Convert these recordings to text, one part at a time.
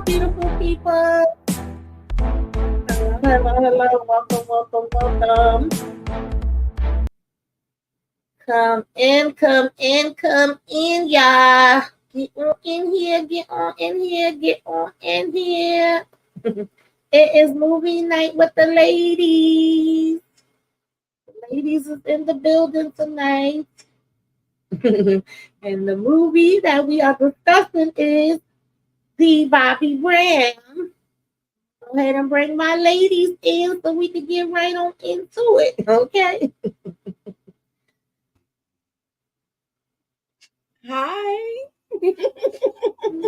beautiful people. Hello. Welcome. Come in, y'all. Get on in here. It is movie night with the ladies. The ladies is in the building tonight. And the movie that we are discussing is the Bobby Brown. Go ahead and bring my ladies in so we can get right on into it, okay? Hi.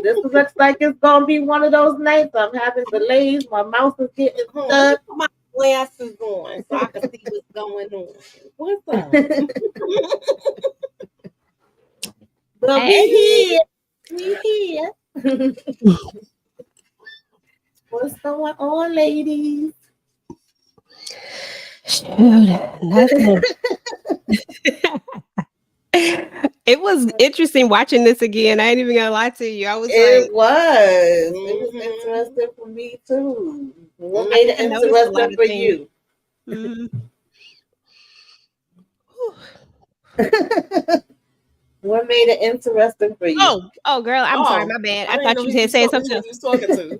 This looks like it's gonna be one of those nights. I'm having delays. My mouse is getting stuck. Put my glasses on so I can see what's going on. What's up? But we here. What's going on, ladies? Shoot, nothing. It was interesting watching this again. I ain't even gonna lie to you. I was It was interesting for me too. What made it interesting for you? What made it interesting for you? Oh, girl, I'm sorry, my bad. I thought you had said something else. You was talking to.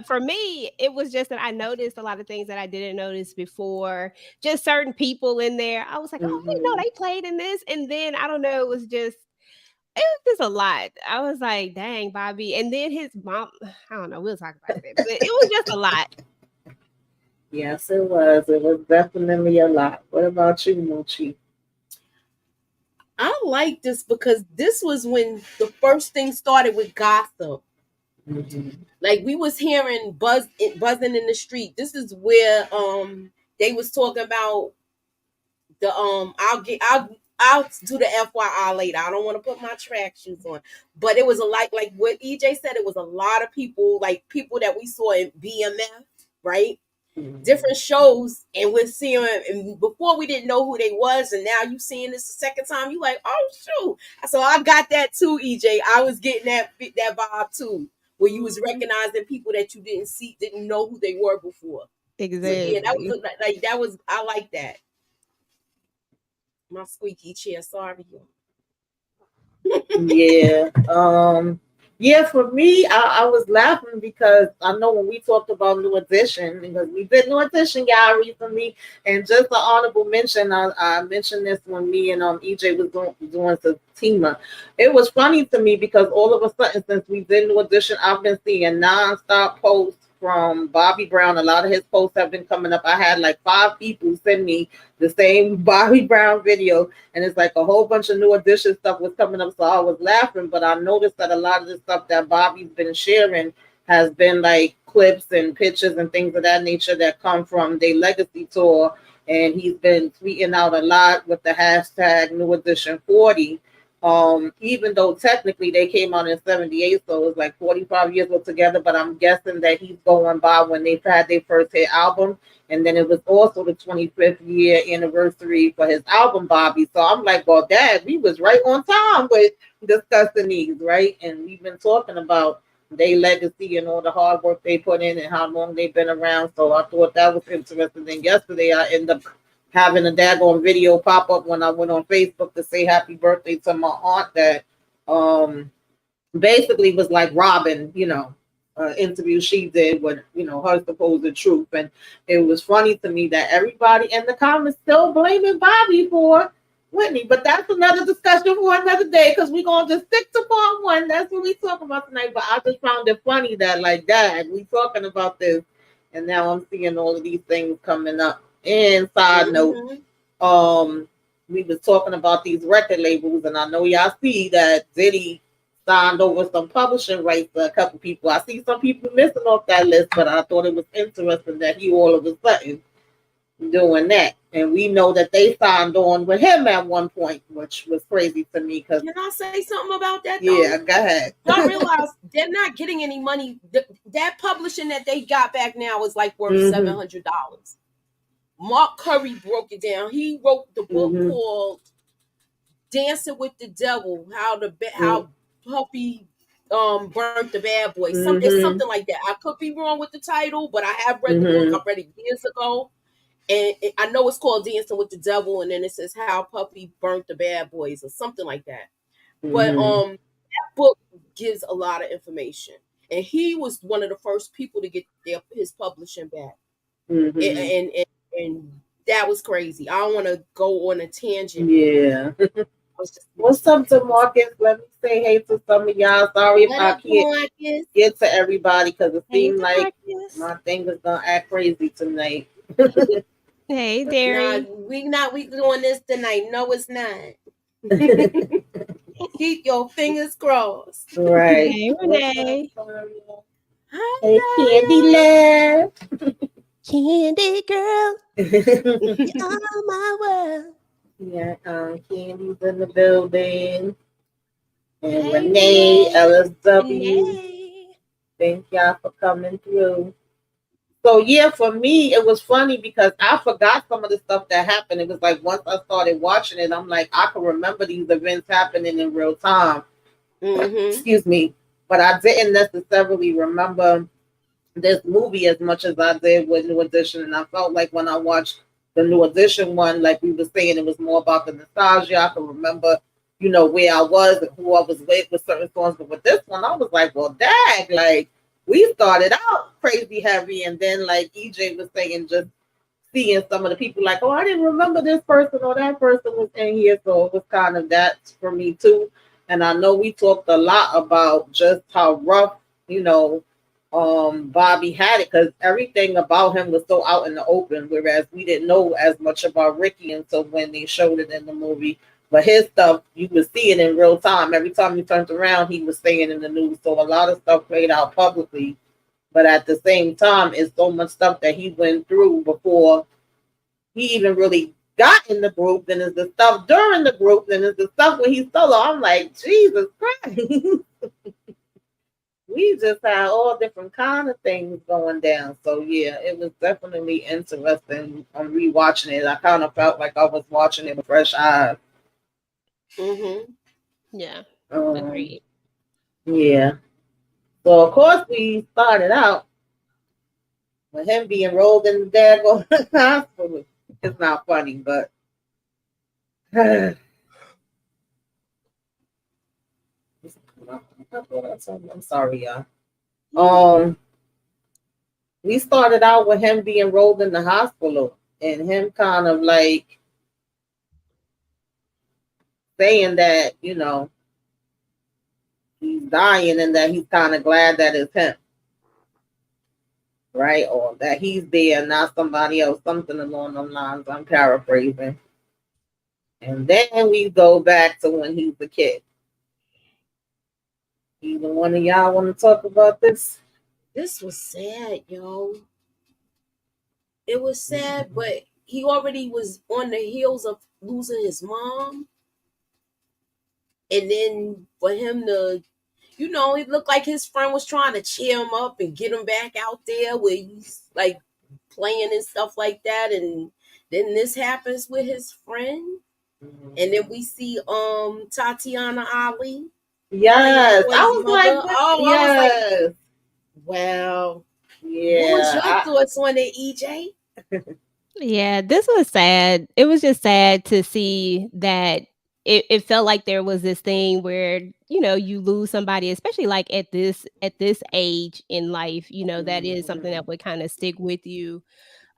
For me, it was just that I noticed a lot of things that I didn't notice before. Just certain people in there. I was like, oh, you know, they played in this, and then I don't know. It was just a lot. I was like, dang, Bobby, and then his mom. I don't know. We'll talk about that, but it was just a lot. Yes, it was. It was definitely a lot. What about you, Moochie? I like this because this was when the first thing started with gossip. Like we was hearing buzzing in the street. This is where they was talking about the I'll do the FYI later. I don't want to put my track shoes on, but it was like what EJ said. It was a lot of people, like people that we saw in BMF, right? Different shows, and we're seeing, and before we didn't know who they was, and now you seeing this the second time, you like, oh shoot. So I got that too, EJ. I was getting that vibe too, where you was recognizing people that you didn't know who they were before. Exactly. So, yeah, that was like that was, I like that. My squeaky chair, sorry. Yeah, for me, I was laughing because I know when we talked about New Edition, because we did New Edition, y'all, recently, and just an honorable mention, I mentioned this when me and EJ was doing Satima. It was funny to me because all of a sudden, since we did New Edition, I've been seeing nonstop posts from Bobby Brown. A lot of his posts have been coming up. I had like 5 people send me the same Bobby Brown video, and it's like a whole bunch of New Edition stuff was coming up. So I was laughing, but I noticed that a lot of the stuff that Bobby's been sharing has been like clips and pictures and things of that nature that come from their legacy tour. And he's been tweeting out a lot with the hashtag New Edition 40. Even though technically they came out in 78, so it was like 45 years together, but I'm guessing that he's going by when they had their first hit album, and then it was also the 25th year anniversary for his album Bobby. So I'm like, well, Dad, we was right on time with discussing these, right? And we've been talking about their legacy and all the hard work they put in and how long they've been around. So I thought that was interesting. And yesterday I ended up having a daggone video pop up when I went on Facebook to say happy birthday to my aunt that basically was like Robin, interview she did with, her supposed truth. And it was funny to me that everybody in the comments still blaming Bobby for Whitney. But that's another discussion for another day because we're going to just stick to part 1. That's what we're talking about tonight. But I just found it funny that, like, Dad, we talking about this, and now I'm seeing all of these things coming up. And side note, we was talking about these record labels, and I know y'all see that Diddy signed over some publishing rights for a couple people. I see some people missing off that list, but I thought it was interesting that he all of a sudden doing that. And we know that they signed on with him at one point, which was crazy to me. Can I say something about that, though? Yeah, go ahead. Y'all realize they're not getting any money. That publishing that they got back now is like worth $700. Mark Curry broke it down. He wrote the book called Dancing with the Devil, how Puffy burnt the bad boy. It's something like that. I could be wrong with the title, but I have read the book. I read it years ago, and I know it's called Dancing with the Devil, and then it says How Puppy Burnt the Bad Boys or something like that. But that book gives a lot of information, and he was one of the first people to get his publishing back, and that was crazy. I don't want to go on a tangent. Yeah. What's up to Marcus? Let me say hey to some of y'all. Sorry if I can't get to everybody because it seems like my thing is gonna act crazy tonight. Hey, Derry. We doing this tonight. No, it's not. Keep your fingers crossed. Right. Hey, Renee. Hey, Candy Love. Candy girl. You're all my world. Yeah, Candy's in the building. And hey, Renee, LSW. Renee. Thank y'all for coming through. So yeah, for me, it was funny because I forgot some of the stuff that happened. It was like once I started watching it, I'm like, I can remember these events happening in real time. Excuse me. But I didn't necessarily remember this movie as much as I did with New Edition. And I felt like when I watched the New Edition one, like we were saying, it was more about the nostalgia. I can remember, you know, where I was and who I was with certain songs. But with this one, I was like, well, dang, like, we started out crazy heavy, and then like EJ was saying, just seeing some of the people like, oh, I didn't remember this person or that person was in here, so it was kind of that for me too. And I know we talked a lot about just how rough, you know, Bobby had it because everything about him was so out in the open, whereas we didn't know as much about Ricky until when they showed it in the movie. But his stuff, you would see it in real time. Every time you turned around, he was saying in the news. So a lot of stuff played out publicly. But at the same time, it's so much stuff that he went through before he even really got in the group. Then there's the stuff during the group. Then there's the stuff when he's solo. I'm like, Jesus Christ. We just had all different kind of things going down. So yeah, it was definitely interesting. I'm rewatching it. I kind of felt like I was watching it with fresh eyes. Yeah. Agreed. Yeah. So of course we started out with him being rolled in the daggone hospital. It's not funny, but I'm sorry, y'all. We started out with him being rolled in the hospital and him kind of like saying that, you know, he's dying and that he's kind of glad that it's him. Right? Or that he's there, not somebody else, something along those lines. I'm paraphrasing. And then we go back to when he's a kid. Either one of y'all want to talk about this? This was sad, yo. It was sad, but he already was on the heels of losing his mom. And then for him to, you know, it looked like his friend was trying to cheer him up and get him back out there where he's like playing and stuff like that. And then this happens with his friend. And then we see Tatiana Ali. Yes. I was like, yes. Well, yeah. What was your thoughts on it, EJ? Yeah, this was sad. It was just sad to see that it felt like there was this thing where, you know, you lose somebody, especially like at this age in life, you know, that is something that would kind of stick with you,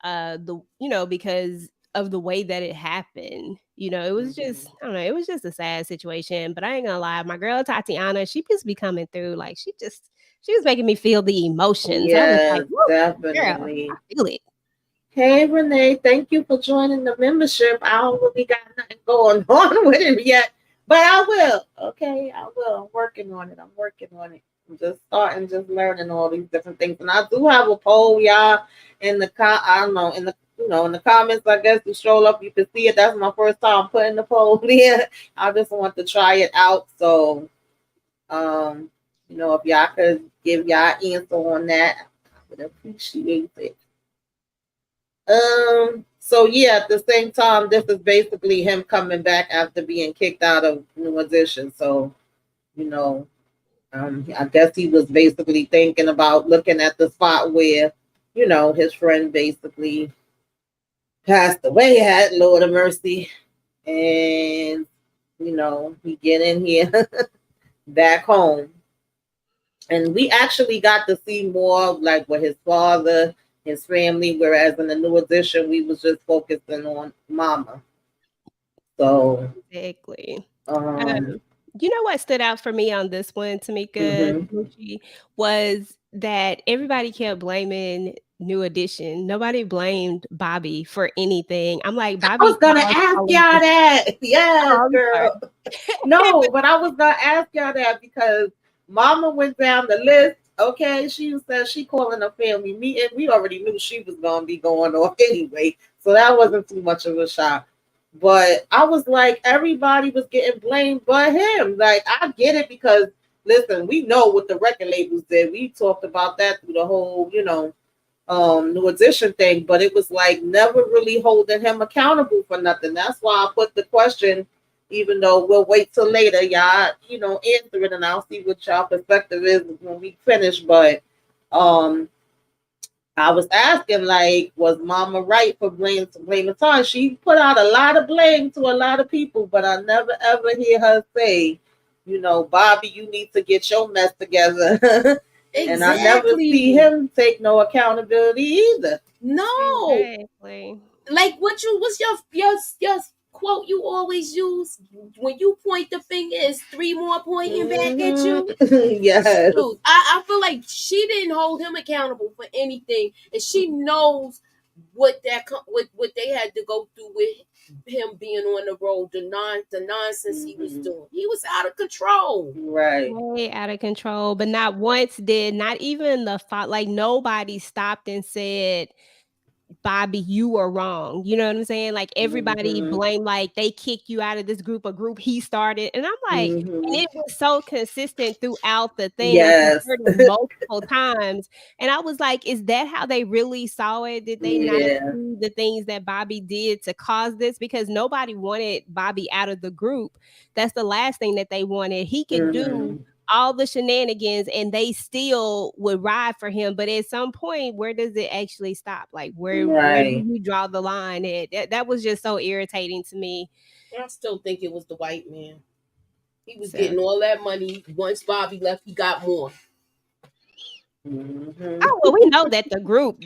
because of the way that it happened. You know, it was just, I don't know, it was just a sad situation. But I ain't gonna lie, my girl Tatiana, she just be coming through. Like she was making me feel the emotions. Yes, I was like, definitely. Girl, I feel it. Hey Renee, thank you for joining the membership. I don't really got nothing going on with it yet, but I will. Okay, I will. I'm working on it. I'm just starting, just learning all these different things. And I do have a poll, y'all, in the in the comments. I guess you scroll up, you can see it. That's my first time putting the poll there. I just want to try it out. So, if y'all could give y'all answer on that, I would appreciate it. So yeah, at the same time, this is basically him coming back after being kicked out of New Edition. So, I guess he was basically thinking about looking at the spot where, his friend basically passed away at, Lord of mercy. And, he get in here back home. And we actually got to see more of like with his father, his family, whereas in the new edition, we was just focusing on Mama. So Exactly. um You know what stood out for me on this one, Tamika, mhm. Gucci, was that everybody kept blaming New Edition. Nobody blamed Bobby for anything. I'm like, I was Bobby gonna caused ask all of y'all this. that. Yes, Oh, I'm sorry. girl. No, but I was gonna ask y'all that because Mama went down the list. Okay, she said she calling a family meeting. We already knew she was gonna be going off anyway, so that wasn't too much of a shock. But I was like, everybody was getting blamed but him. Like, I get it because listen, we know what the record labels did. We talked about that through the whole, new edition thing, but it was like never really holding him accountable for nothing. That's why I put the question, even though we'll wait till later, y'all, answer it and I'll see what y'all perspective is when we finish. But I was asking, like, was Mama right for blaming Tanya? She put out a lot of blame to a lot of people, but I never ever hear her say, Bobby, you need to get your mess together. And I never see him take no accountability either. No. Exactly. Like what's your quote you always use when you point the finger is three more pointing back at you? Yes. Shoot, I feel like she didn't hold him accountable for anything, and she knows what they had to go through with him being on the road, the nonsense he was doing. He was out of control. Right. Way out of control. But not once did, not even the fault, like nobody stopped and said, Bobby, you were wrong. You know what I'm saying? Like everybody blamed, like they kicked you out of this group, a group he started. And I'm like, and it was so consistent throughout the thing. Like you Yes. heard it multiple times. And I was like, is that how they really saw it? Did they not see the things that Bobby did to cause this? Because nobody wanted Bobby out of the group. That's the last thing that they wanted. He could do all the shenanigans and they still would ride for him, but at some point, where does it actually stop? Like where do you draw the line at? That was just so irritating to me. I still think it was the white man. He was getting all that money. Once Bobby left, he got more. Oh well, we know that the group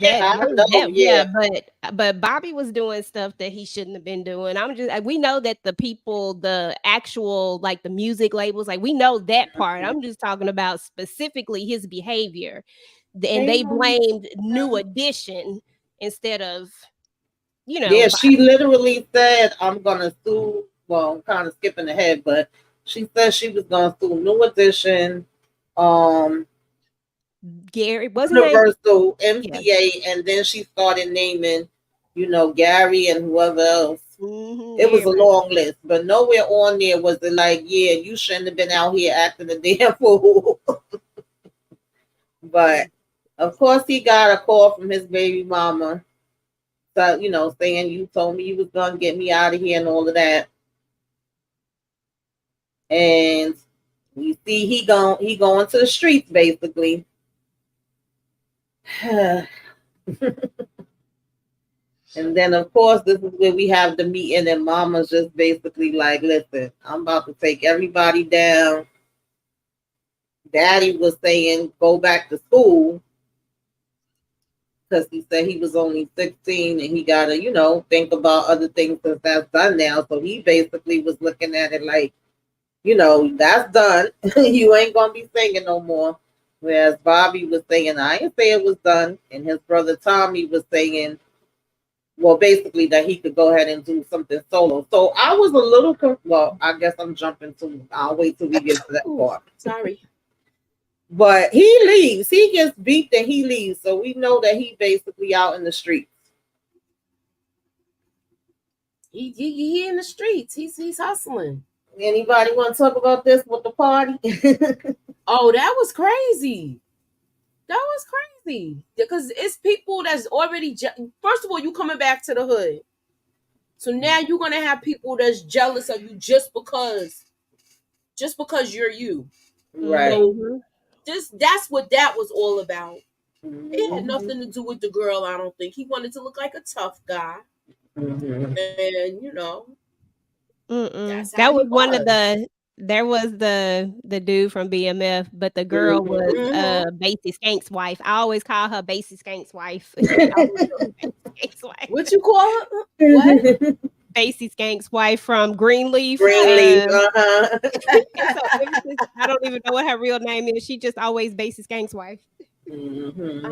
but Bobby was doing stuff that he shouldn't have been doing. We know that the people, the actual like the music labels, like we know that part. I'm just talking about specifically his behavior, and they blamed New Edition instead of Yeah, Bobby. she literally said, "I'm gonna sue." Well, I'm kind of skipping ahead, but she said she was gonna sue New Edition, Gary was Universal, MTA, and then she started naming, Gary and whoever else. It was a long list, but nowhere on there was it like, yeah, you shouldn't have been out here acting a damn fool. But of course, he got a call from his baby mama, so saying you told me you was gonna get me out of here and all of that. And we see he going to the streets basically. And then, of course, this is where we have the meeting, and Mama's just basically like, listen, I'm about to take everybody down. Daddy was saying, go back to school because he said he was only 16 and he got to, think about other things since that's done now. So he basically was looking at it like, that's done. You ain't going to be singing no more. Whereas Bobby was saying, I didn't say it was done. And his brother Tommy was saying, well, basically that he could go ahead and do something solo. So I was a little, I guess I'm jumping to, I'll wait till we get to that part. Sorry. But he leaves. He gets beat and he leaves. So we know that he basically out in the streets. He in the streets. He's hustling. Anybody want to talk about this with the party? Oh, that was crazy. That was crazy because it's people that's already first of all, you coming back to the hood, so now you're gonna have people that's jealous of you just because you're you. Right. So that's what that was all about. It had Mm-hmm. nothing to do with the girl, I don't think. He wanted to look like a tough guy. Mm-hmm. And that's how That he was one of was. there was the dude from BMF, but the girl was Mm-hmm. Basie Skank's wife. I always call her Basie Skank's wife. I always call her Basie Skank's wife. What you call her? What? Basie Skank's wife from Greenleaf. Greenleaf. So ever since, I don't even know what her real name is. She just always Basie Skank's wife. Mm-hmm.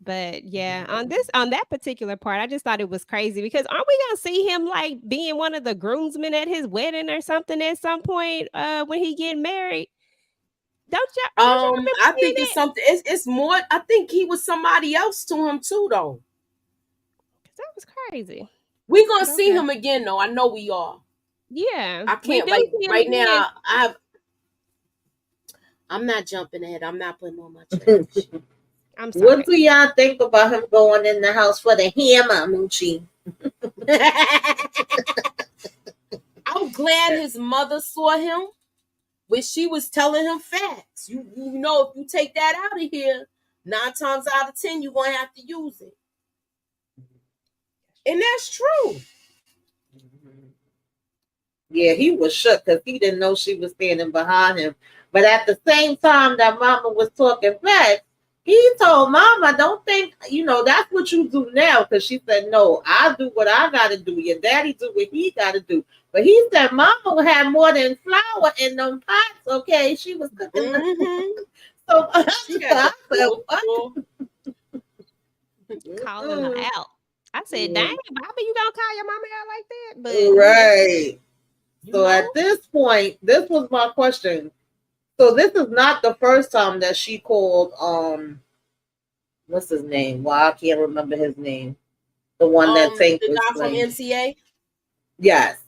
But yeah, on that particular part, I just thought it was crazy because aren't we gonna see him like being one of the groomsmen at his wedding or something at some point when he get married? Don't y'all remember I seeing think it's it? something. It's more. I think he was somebody else to him too, though. 'Cause that was crazy. We gonna But see okay. him again, though. I know we are. Yeah, I we can't do like see him right again. now. I'm not jumping ahead. I'm not putting on my trash. I'm sorry. What do y'all think about him going in the house for the hammer, Moochie? I'm glad his mother saw him when she was telling him facts. You know, if you take that out of here, 9 times out of 10, you're gonna have to use it. And that's true. Yeah, he was shook because he didn't know she was standing behind him. But at the same time that Mama was talking facts, he told Mama, don't think, that's what you do now. Because she said, no, I do what I got to do. Your daddy do what he got to do. But he said Mama had more than flour in them pots, okay? She was cooking. So She had calling her out. I said, dang, Bobby, you gonna call your mama out like that? But right. So at this point, this was my question. So this is not the first time that she called what's his name? Well, I can't remember his name. The one that Tank the was guy playing. from MCA? Yes.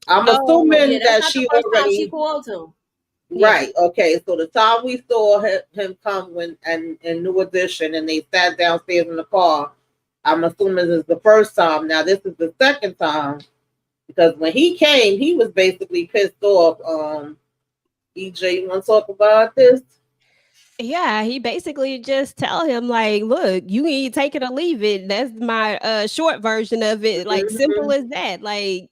I'm assuming that that's she not the first already time she called him. Right. Yeah. Okay. So the time we saw him come in New Edition and they sat downstairs in the car, I'm assuming this is the first time. Now this is the second time because when he came, he was basically pissed off. EJ, you want to talk about this? yeah, he basically just tell him like, look, you can either take it or leave it. That's my short version of it. Like simple as that. Like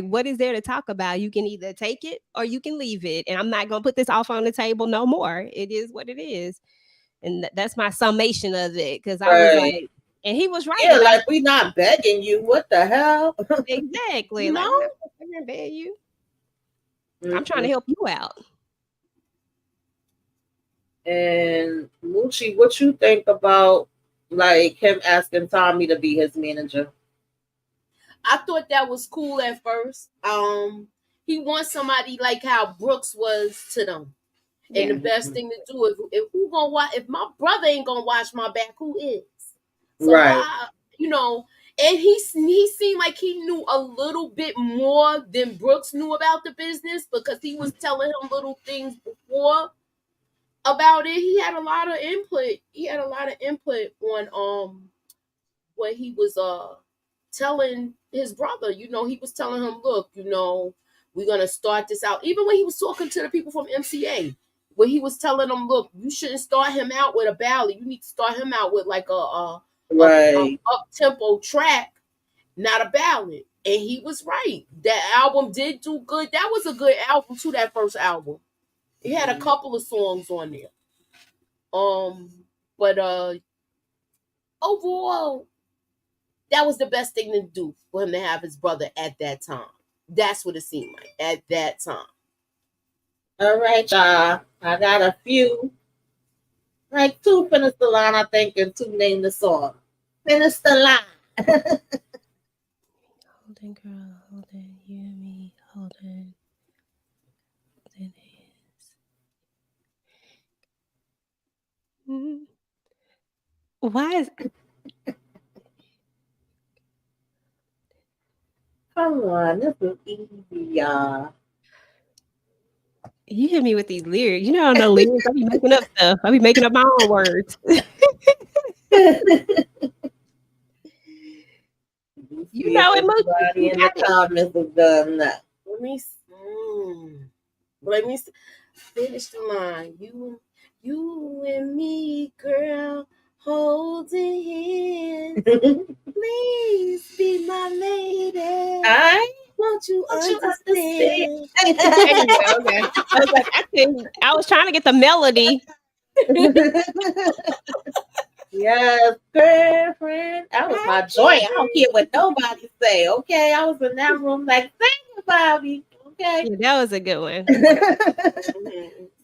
what is there to talk about? You can either take it or you can leave it. And I'm not gonna put this off on the table no more. It is what it is. And that's my summation of it. Cause I was like, and he was right. Yeah, like we not begging you. What the hell? Exactly. Like I'm not gonna beg you. I'm trying to help you out. And Moochie, what you think about like him asking Tommy to be his manager? I thought that was cool at first. He wants somebody like how Brooks was to them. And the best thing to do if who gonna watch, if my brother ain't gonna watch my back, who is? So right. And he seemed like he knew a little bit more than Brooks knew about the business because he was telling him little things before about it. He had a lot of input. He had a lot of input on what he was telling his brother. He was telling him, look, we're gonna start this out. Even when he was talking to the people from MCA, where he was telling them, look, you shouldn't start him out with a ballad. You need to start him out with like a up-tempo track, not a ballad. And he was right. That album did do good. That was a good album too, that first album. It had a couple of songs on there. But overall, that was the best thing to do for him to have his brother at that time. That's what it seemed like at that time. All right, y'all. I got a few. Like 2 finish the line, I think, and 2 name the song. Finish the line. Holding girl, holding you and me, holding hands. Why is Come on, this is easy, y'all. You hit me with these lyrics. I don't know lyrics. I be making up stuff. I be making up my own words. You know it, Moochie. In the comments have done that. Let me see. Let me finish the line. You and me, girl, holding hands. Please be my lady. Won't you understand? There you go. Okay. I was like, I was trying to get the melody. Yes, girlfriend. That was my joint. I don't care what nobody say. Okay, I was in that room like, thank you, Bobby. Okay. Yeah, that was a good one.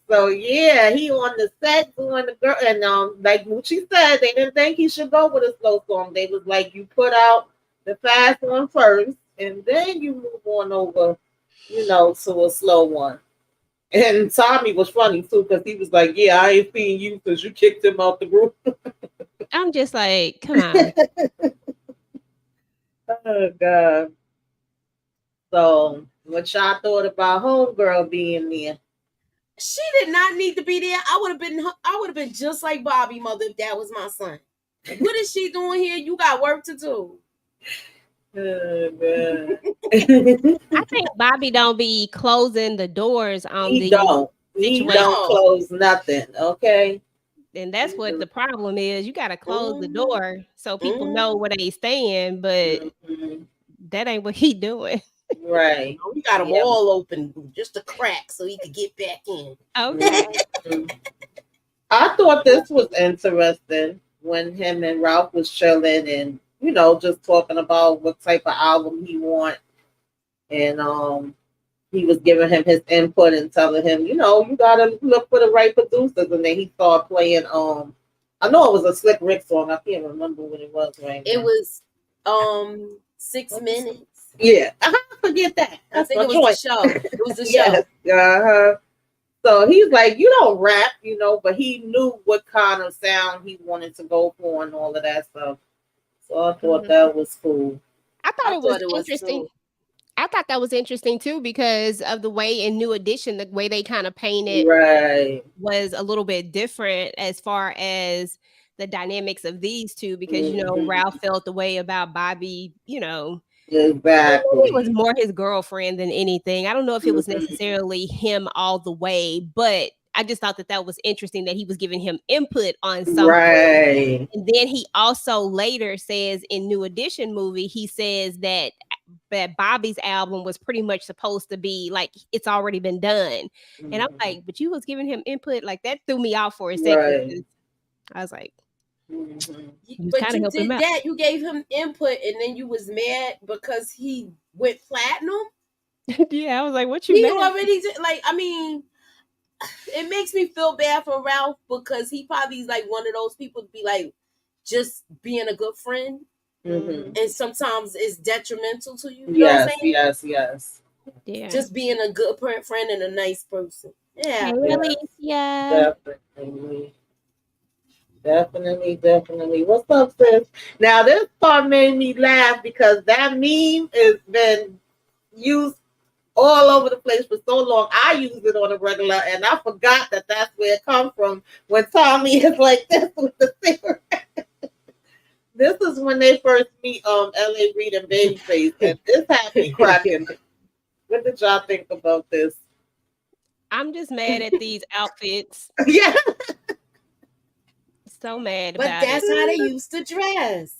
So yeah, he on the set doing the girl, and like Moochie said, they didn't think he should go with a slow song. They was like, you put out the fast one first, and then you move on over, to a slow one. And Tommy was funny too, because he was like, yeah, I ain't seen you because you kicked him out the group. I'm just like, come on. Oh God. So what y'all thought about Homegirl being there? She did not need to be there. I would have been just like Bobby mother if that was my son. What is she doing here? You got work to do. Oh God. I think Bobby don't be closing the doors on He don't close nothing, okay? And that's what the problem is. You got to close the door so people know where they stand, but that ain't what he doing. Right. We got them all open, just a crack so he could get back in. Okay. I thought this was interesting when him and Ralph was chilling and, just talking about what type of album he want. And he was giving him his input and telling him, you gotta look for the right producers. And then he started playing I know it was a Slick Rick song. I can't remember what it was right now. It was 6 minutes. Yeah. Forget that. I think it was the show. It was the show. Uh-huh. So he's like, you don't rap, but he knew what kind of sound he wanted to go for and all of that stuff. So I thought that was cool. I thought it was interesting. Cool. I thought that was interesting too because of the way in New Edition, the way they kind of painted was a little bit different as far as the dynamics of these two because, Ralph felt the way about Bobby, Exactly. It was more his girlfriend than anything. I don't know if it was necessarily him all the way, but I just thought that was interesting that he was giving him input on something. Right. And then he also later says in New Edition movie, he says that Bobby's album was pretty much supposed to be like it's already been done. And I'm like, but you was giving him input, like that threw me off for a second. Right. I was like, but you did that. You gave him input, and then you was mad because he went platinum. Yeah, I was like, what you? He already did, like. I mean, it makes me feel bad for Ralph because he probably is like one of those people to be like just being a good friend, and sometimes it's detrimental to you. You know what I'm saying? Yes. Yeah, just being a good friend and a nice person. Yeah, really. Yeah, Definitely. What's up, sis? Now this part made me laugh because that meme has been used all over the place for so long. I use it on a regular, and I forgot that that's where it comes from. When Tommy is like this with the cigarette. This is when they first meet L.A. Reid and Babyface, and this had me cracking. What did y'all think about this? I'm just mad at these outfits. Yeah. So mad but about that's how they used to dress.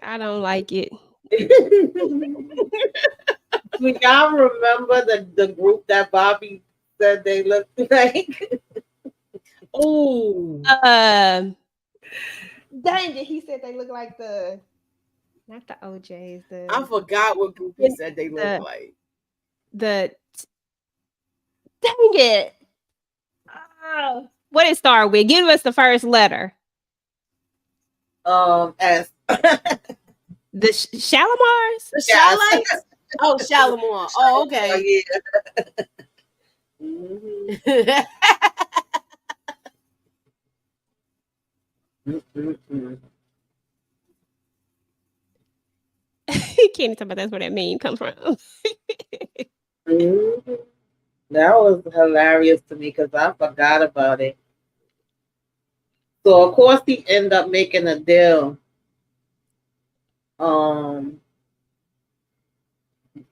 I don't like it. Do y'all remember the group that Bobby said they looked like? Oh, dang it! He said they look like not the OJs. I forgot what group he said they look like. Dang it! What it start with? Give us the first letter. S. The Shalimars? The Shalites? Oh, Shalimar. Oh, okay. Yeah. Can't talk about that's where that meme comes from. That was hilarious to me because I forgot about it. So of course he ended up making a deal.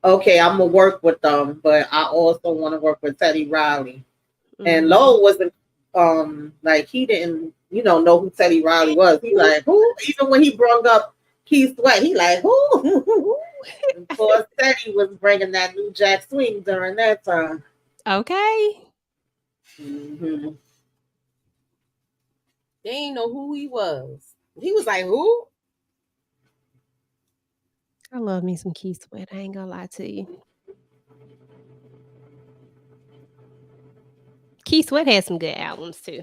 okay, I'm gonna work with them, but I also want to work with Teddy Riley. And Mhm. Lowell wasn't like he didn't, know who Teddy Riley was. He like who? Even when he brought up Keith Sweat, he like who? Of course, Teddy was bringing that New Jack Swing during that time. Okay. Hmm. They ain't know who he was. He was like, who? I love me some Keith Sweat. I ain't gonna lie to you. Keith Sweat had some good albums too.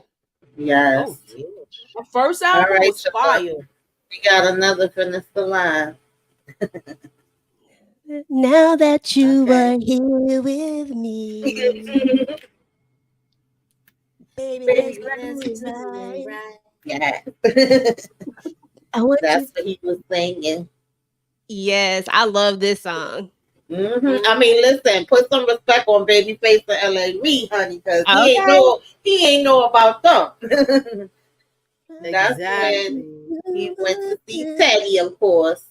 Yes. Oh, yeah. The first All album right, was fire. we got another finish the line. Now that you Okay. are here with me, baby, let's Baby, do let's it do right. it right. Yeah. I want That's you. what he was singing. Yes, I love this song. I mean, listen, put some respect on Babyface and LA Reid, honey, because Okay. he ain't know about them. That's Exactly. when he went to see Teddy, of course.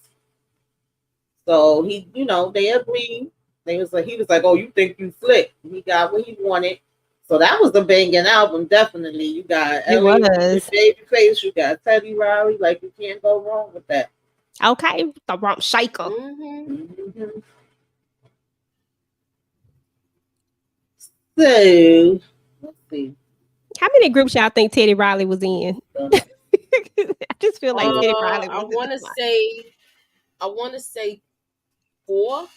So they agreed. He was like, "Oh, you think you slick?" He got what he wanted. So that was a banging album, definitely. You got It LA Reid, was. Babyface, you got Teddy Riley. Like you can't go wrong with that. Okay. The Rump Shaker. Mm-hmm. So let's see. How many groups y'all think Teddy Riley was in? I just feel like Teddy Riley I was in want a to lot. say 4.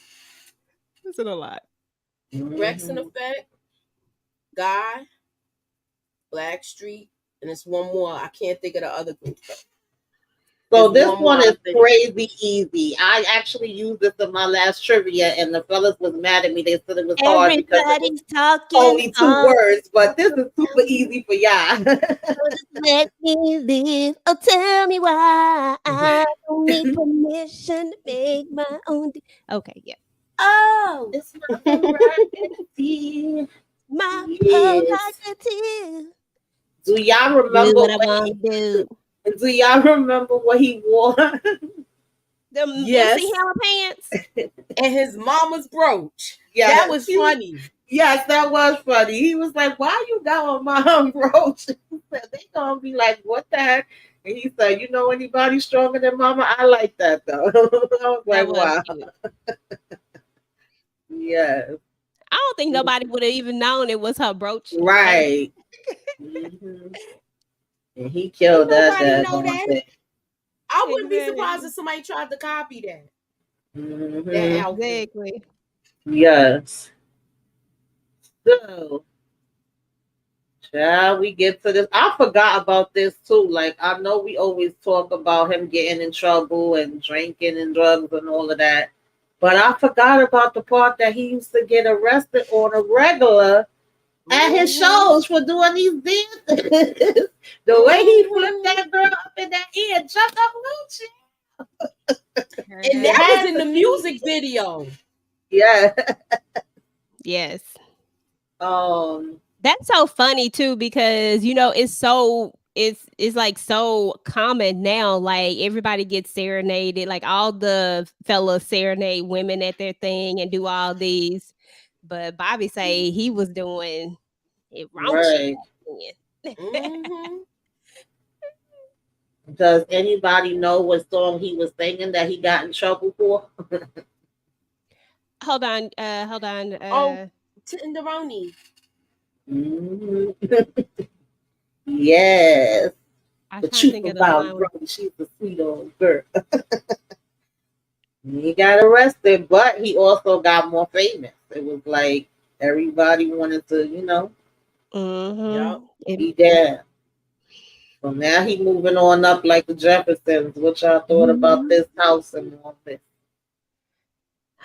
It's in a lot. Rex in Effect, Guy, Blackstreet, and it's one more. I can't think of the other group. So this one is crazy easy. I actually used this in my last trivia, and the fellas was mad at me. They said it was hard because it was talking. only 2 words, but this is super easy for y'all. Let me live. Oh, tell me why I don't need permission to make my own. Okay, yeah. Oh, It's my variety. My Yes. prerogative. Do y'all Do remember what I want to do. Do y'all remember what he wore? Them yes. MC Hammer pants. And his mama's brooch. Yeah, that was funny. Yes, that was funny. He was like, "Why you got on my brooch?" He said, "They gonna be like, what the heck?" And he said, "You know anybody stronger than Mama? I like that though." I was like, "Wow." Yes. I don't think nobody would have even known it was her brooch. Right. Mm-hmm. And he killed that. Know that. I wouldn't be surprised if somebody tried to copy that. Mm-hmm. That outfit. Exactly. Yes. So, shall we get to this? I forgot about this too. Like, I know we always talk about him getting in trouble and drinking and drugs and all of that. But I forgot about the part that he used to get arrested on a regular at his shows for doing these dances. The way he flipped that girl up in that ear, jumped up wheelchair. And that was in the music video. Yeah. Yes. That's so funny too, because it's like so common now. Like everybody gets serenaded, like all the fellas serenade women at their thing and do all these. But Bobby say he was doing it raunchy. Right. Does anybody know what song he was singing that he got in trouble for? Hold on. Tenderoni. Yes. The truth about Brody, she's a sweet old girl. He got arrested, but he also got more famous. It was like everybody wanted to, be there. So now he moving on up like the Jeffersons. What y'all thought about this house and all this?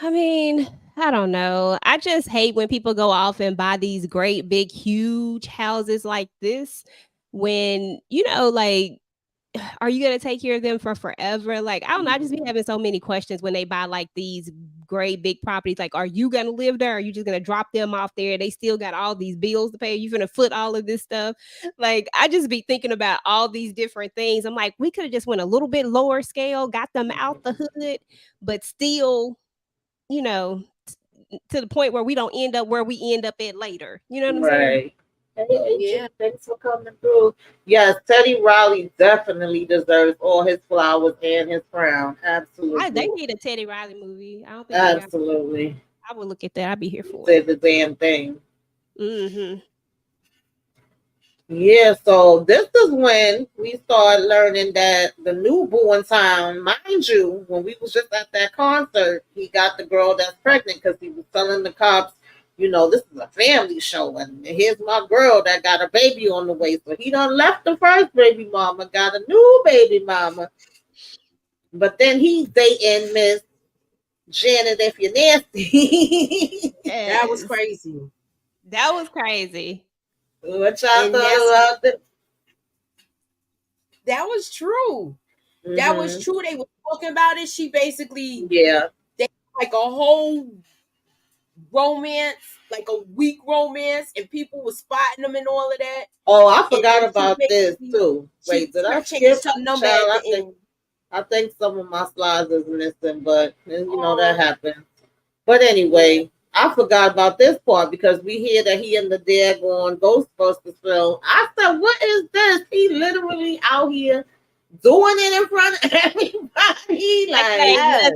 I mean, I don't know. I just hate when people go off and buy these great, big, huge houses like this when, like, are you going to take care of them for forever? Like, I don't know. I just be having so many questions when they buy like these great big properties. Like, are you going to live there? Are you just going to drop them off there? They still got all these bills to pay. You going to foot all of this stuff? Like, I just be thinking about all these different things. I'm like, we could have just went a little bit lower scale, got them out the hood, but still, to the point where we don't end up where we end up at later. You know what I'm saying? Right. Hey, Yeah. thanks for coming through. Yes, Teddy Riley definitely deserves all his flowers and his crown. They Absolutely. need a Teddy Riley movie. I don't think they got. Absolutely. I would look at that. I'd be here He for did it. the damn thing. Mm-hmm. Yeah, so this is when we started learning that the new boo in town, mind you, when we was just at that concert, he got the girl that's pregnant because he was telling the cops, this is a family show, and here's my girl that got a baby on the way. So he done left the first baby mama, got a new baby mama, but then he's dating Miss Janet if you're nasty. That was Yes. crazy. That was crazy. What y'all And thought about it? that was true. That was true. They were talking about it. She basically, Yeah. like a whole romance, like a weak romance, and people were spotting them and all of that. Oh, I forgot And she about this basically- too. Wait, did I skip? changed her number Child, at the end. I think some of my slides is missing, but Oh. that happens. But anyway, I forgot about this part because we hear that he in the daggone Ghostbusters film. I said, what is this? He literally out here doing it in front of everybody. Yes.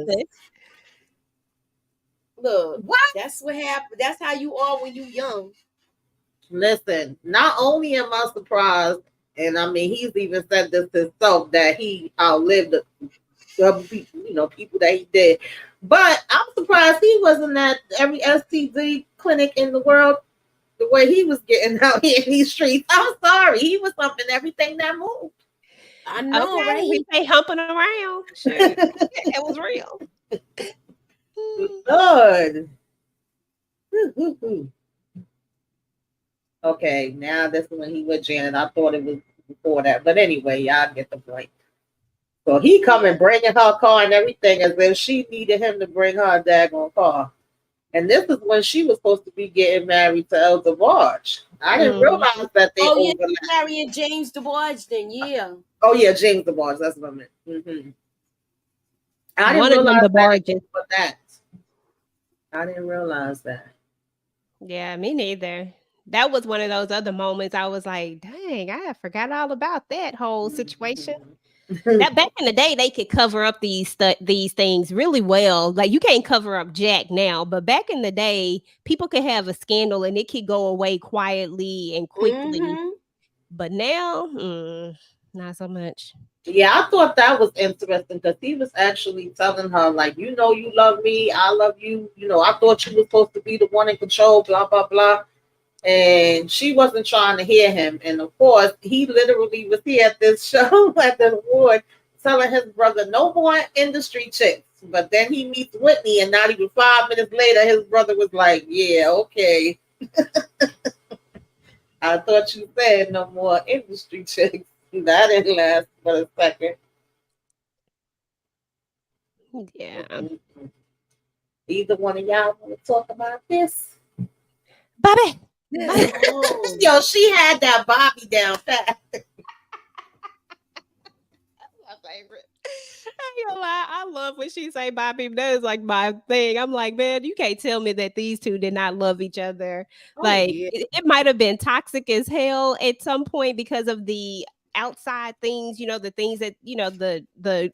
Look, What? that's what happened. That's how you are when you young. Listen, not only am I surprised, and I mean, he's even said this himself that he outlived the people that he did. But I'm surprised he wasn't at every STD clinic in the world the way he was getting out here in these streets. I'm sorry, he was thumping everything that moved. I know, Okay, right? we say humping around. Sure. It was real. Lord. Okay, now this is when he with Janet. I thought it was before that, but anyway, y'all get the point. So he coming, bringing her car and everything as if she needed him to bring her a daggone car. And this is when she was supposed to be getting married to El DeBarge. I didn't realize that they overlapped. Marrying James DeBarge then, yeah. Oh yeah, James DeBarge. That's what I meant. Mm-hmm. I didn't One of them realize DeBarges. that. I didn't realize that. Yeah, me neither. That was one of those other moments I was like, dang, I forgot all about that whole situation. That back in the day, they could cover up these things really well. Like you can't cover up Jack now, but back in the day, people could have a scandal and it could go away quietly and quickly. Mhm. But now, not so much. Yeah, I thought that was interesting because he was actually telling her, like, you love me, I love you. I thought you were supposed to be the one in control, blah, blah, blah. And she wasn't trying to hear him. And of course, he literally was here at this show at the award telling his brother no more industry chicks. But then he meets Whitney, and not even 5 minutes later, his brother was like, yeah, okay. I thought you said no more industry chicks. That didn't last but a second. Yeah. Either one of y'all want to talk about this? Bobby. Yo, she had that Bobby down pat. My favorite. I ain't gonna lie, I love when she say Bobby. That is like my thing. I'm like, man, you can't tell me that these two did not love each other. It might have been toxic as hell at some point because of the outside things, the things that the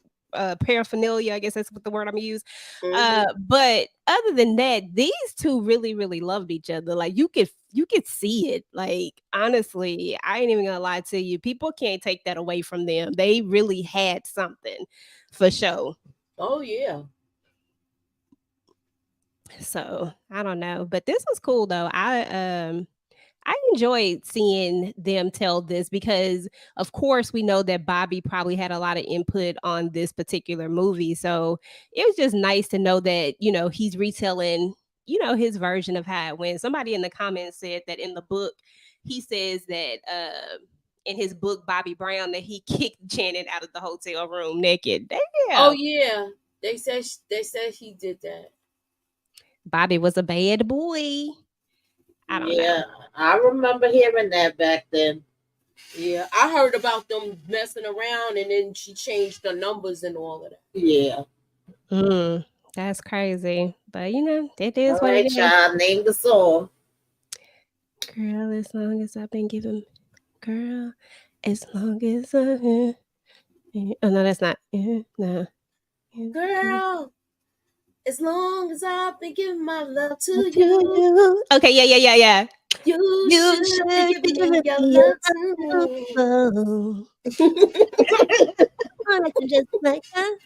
paraphernalia, I guess that's what the word I'm gonna use. But other than that, these two really, really loved each other. Like you could see it. Like honestly, I ain't even gonna lie to you. People can't take that away from them. They really had something for sure. Oh yeah. So I don't know, but this was cool though. I enjoyed seeing them tell this because, of course, we know that Bobby probably had a lot of input on this particular movie. So it was just nice to know that, he's retelling, his version of how it went. Somebody in the comments said that in the book, he says that in his book, Bobby Brown, that he kicked Janet out of the hotel room naked. Damn. Oh, yeah. They said he did that. Bobby was a bad boy. I don't know. I remember hearing that back then. Yeah, I heard about them messing around and then she changed the numbers and all of that. Yeah. That's crazy. But you know, it All is what right, it is. child. Name the song. Girl, as long as I've been giving, girl, as long as I. Oh no, that's not. No. Girl, as long as I've been giving my love to you, Okay, yeah. you You should be should giving be me your giving love your too. just like that.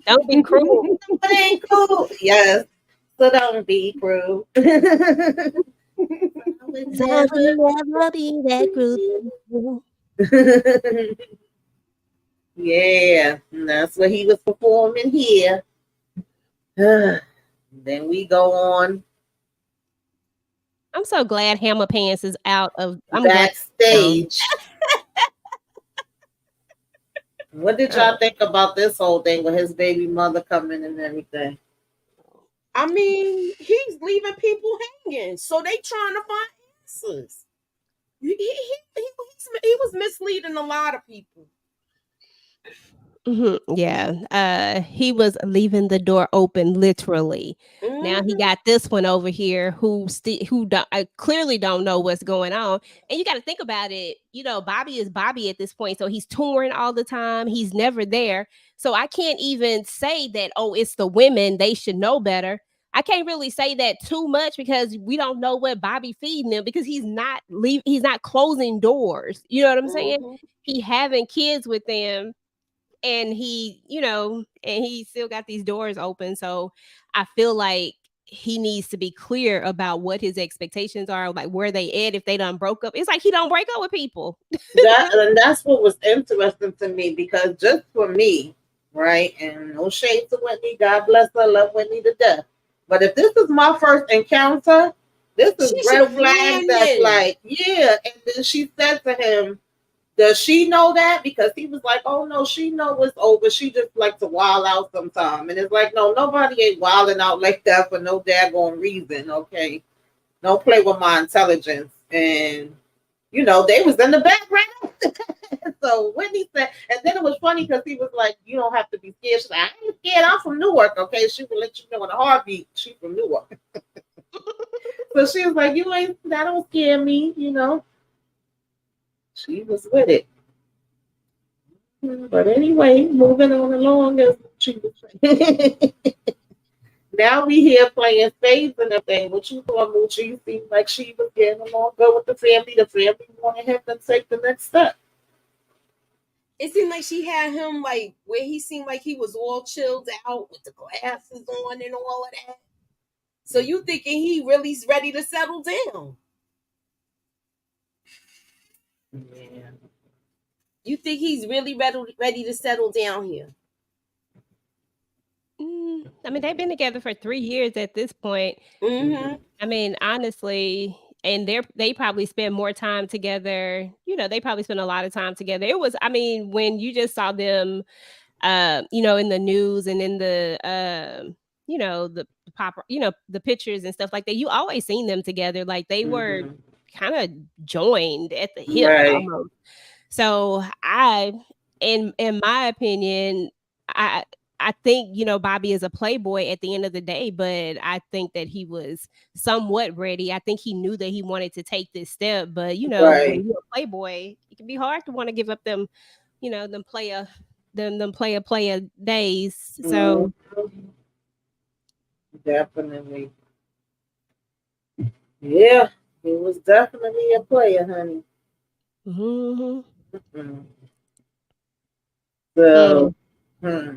Don't be cruel. It ain't cool. Yes. So don't be cruel. I would I never. would never be that cruel. Yeah, and that's what he was performing here. Then we go on I'm so glad Hammer Pants is out of. I'm glad. backstage. What did y'all think about this whole thing with his baby mother coming and everything? I mean, he's leaving people hanging, so they trying to find answers. He was misleading a lot of people. Yeah, he was leaving the door open literally. Now he got this one over here who clearly don't know what's going on. And you got to think about it. You know, Bobby is Bobby at this point, so he's touring all the time. He's never there, so I can't even say that. Oh, it's the women; they should know better. I can't really say that too much because we don't know what Bobby feeding them because he's not He's not closing doors. You know what I'm saying? He having kids with them and he, and he still got these doors open. So I feel like he needs to be clear about what his expectations are, like where they at if they done broke up. It's like he don't break up with people. And that's what was interesting to me because just for me, right, and no shade to Whitney, God bless her, love Whitney to death. But if this is my first encounter, this is red flag. That's like, yeah. And then she said to him, does she know that? Because he was like, oh no, she know it's over. She just like to wild out sometime. And it's like, no, nobody ain't wilding out like that for no daggone reason. Okay. Don't play with my intelligence. And they was in the background. So Whitney said, and then it was funny because he was like, you don't have to be scared. She's like, I ain't scared, I'm from Newark, okay? She will let you know in a heartbeat she's from Newark. So she was like, that don't scare me, She was with it. But anyway, moving on along as she was saying. Now we here playing spades and everything. What you thought, Moochie? You seemed like she was getting along good with the family. The family wanted him to take the next step. It seemed like she had him like where he seemed like he was all chilled out with the glasses on and all of that. So you thinking he really's ready to settle down? Yeah. You think he's really ready to settle down here? I mean, they've been together for 3 years at this point. I mean, honestly, and they probably spend more time together. They probably spend a lot of time together. It was, I mean, when you just saw them, in the news and in the, the pop, the pictures and stuff like that, you always seen them together. Like they were kind of joined at the hip almost. So in my opinion, I think, Bobby is a playboy at the end of the day, but I think that he was somewhat ready. I think he knew that he wanted to take this step, but when you're a playboy, it can be hard to want to give up them, them player days. So definitely. Yeah, he was definitely a player, honey. So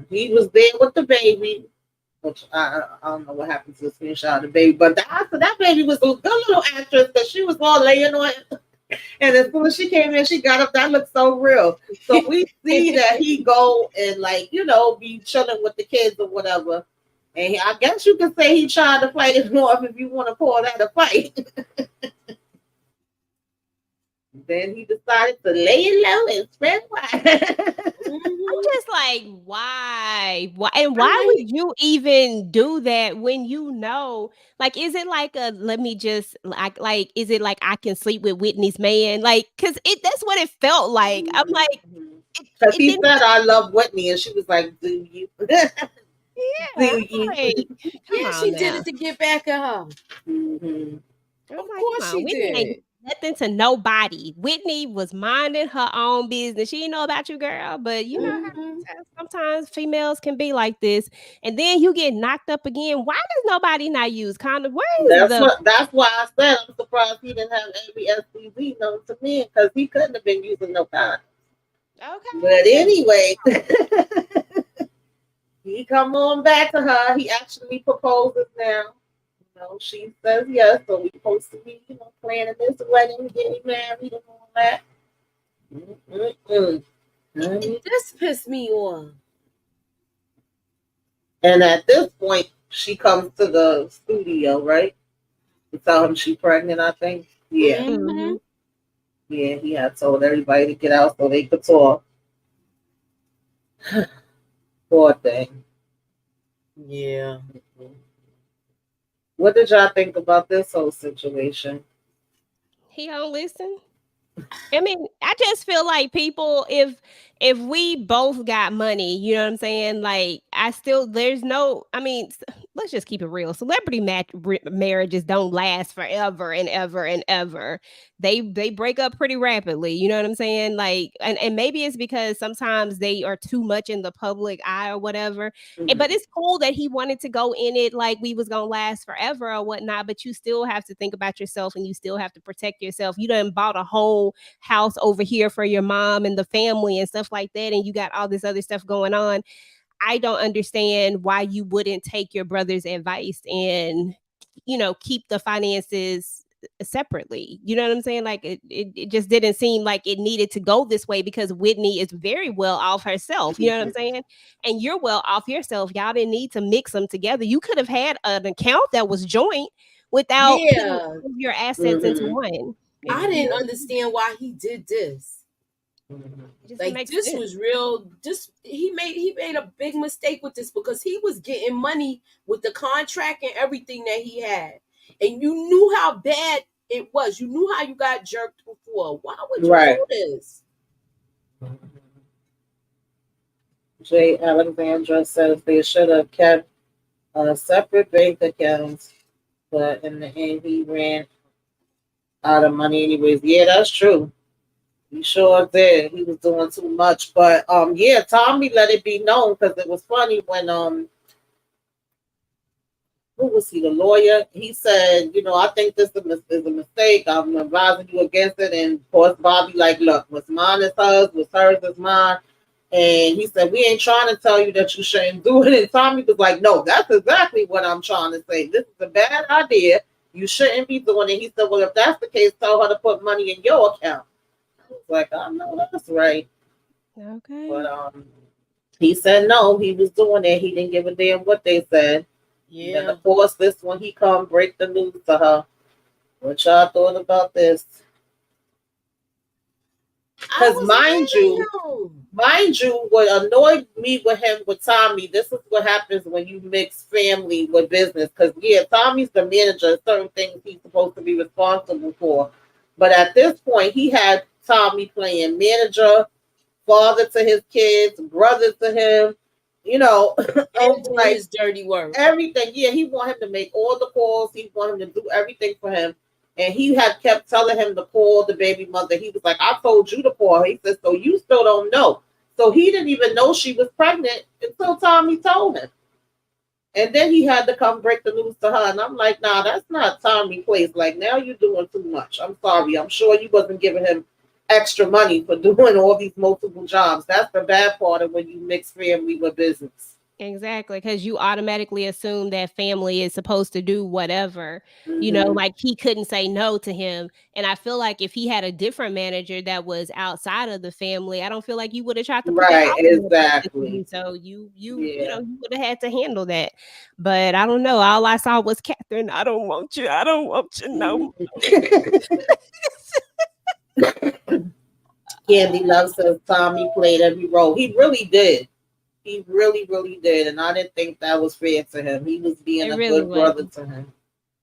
he was there with the baby, which I don't know what happened to the screenshot of the baby, but that baby was a good little actress because she was all laying on it. And as soon as she came in, she got up. That looked so real. So we see that he go and be chilling with the kids or whatever. And I guess you could say he tried to fight it off if you want to call that a fight. Then he decided to lay it low and spread wide. I'm just like, why? And why would you even do that when like, is it like let me just like, is it like I can sleep with Whitney's man? Like, cause that's what it felt like. I'm like, because he said, I love Whitney. And she was like, do you? Yeah, See, like, come Yeah, on she did now. it to get back at her. mhm. I'm Of like, course come she on, Whitney ain't did. nothing to nobody. Whitney was minding her own business. She didn't know about you, girl, but you know Mhm. how sometimes females can be like this. And then you get knocked up again. Why does nobody not use condoms? Where is the That's why I said I'm surprised he didn't have every STD known to me because he couldn't have been using no condom. But okay? anyway, he come on back to her. He actually proposes now. You know, she says yes, so we supposed to be, planning this wedding, getting married, and all that. Mm-mm-mm. Honey. This pissed me off. And at this point, she comes to the studio, right? To tell him she's pregnant, I think. Yeah. Mm-hmm. Yeah, he had told everybody to get out so they could talk. Poor thing. Yeah. What did y'all think about this whole situation? He don't listen. I mean, I just feel like people, if we both got money, you know what I'm saying? Like, I still there's no. I mean, let's just keep it real. Celebrity marriages don't last forever and ever and ever. They break up pretty rapidly. You know what I'm saying? Like, and maybe it's because sometimes they are too much in the public eye or whatever. But it's cool that he wanted to go in it like we was gonna last forever or whatnot. But you still have to think about yourself and you still have to protect yourself. You done bought a whole house over here for your mom and the family and stuff like that, and you got all this other stuff going on. I don't understand why you wouldn't take your brother's advice and keep the finances separately. You know what I'm saying? Like it just didn't seem like it needed to go this way because Whitney is very well off herself. You know what I'm saying? And you're well off yourself. Y'all didn't need to mix them together. You could have had an account that was joint without putting Yeah. all of your assets into one. I didn't understand why he did this. It just Like makes this sense. was real. Just he made a big mistake with this because he was getting money with the contract and everything that he had, and you knew how bad it was. You knew how you got jerked before. Why would you Right. do this? Jay Alexandra says they should have kept separate bank accounts, but in the end, he ran out of money anyways. Yeah, that's true. He sure did. He was doing too much, but yeah, Tommy let it be known because it was funny when who was he, the lawyer? He said, I think this is a mistake. I'm advising you against it. And of course, Bobby like, look, what's mine is hers, what's hers is mine. And he said, we ain't trying to tell you that you shouldn't do it. And Tommy was like, no, that's exactly what I'm trying to say. This is a bad idea. You shouldn't be doing it. He said, well, if that's the case, tell her to put money in your account. I was like, I know that's right. Okay. But he said no, he was doing it. He didn't give a damn what they said. And then, Yeah. of course, this one, he come break the news to her. What y'all thought about this? Because mind you, what annoyed me with him, with Tommy, this is what happens when you mix family with business. Because, yeah, Tommy's the manager. Certain things he's supposed to be responsible for. But at this point, he had Tommy playing manager, father to his kids, brother to him, Like his dirty work. everything. Yeah, he want him to make all the calls. He want him to do everything for him. And he had kept telling him to call the baby mother. He was like, I told you to call her. He said, so you still don't know. So he didn't even know she was pregnant until Tommy told him. And then he had to come break the news to her. And I'm like, nah, that's not Tommy's place. Like, now you're doing too much. I'm sorry. I'm sure you wasn't giving him extra money for doing all these multiple jobs. That's the bad part of when you mix family with business. Exactly, because you automatically assume that family is supposed to do whatever. Mm-hmm. Like he couldn't say no to him. And I feel like if he had a different manager that was outside of the family, I don't feel like you would have tried to put that Right, out exactly. there. So you Yeah. you would have had to handle that. But I don't know. All I saw was Catherine. I don't want you. I don't want you. No. Candy Love says Tommy played every role. He really did. He really, really did. And I didn't think that was fair to him. He was being It a really good brother wasn't. to him.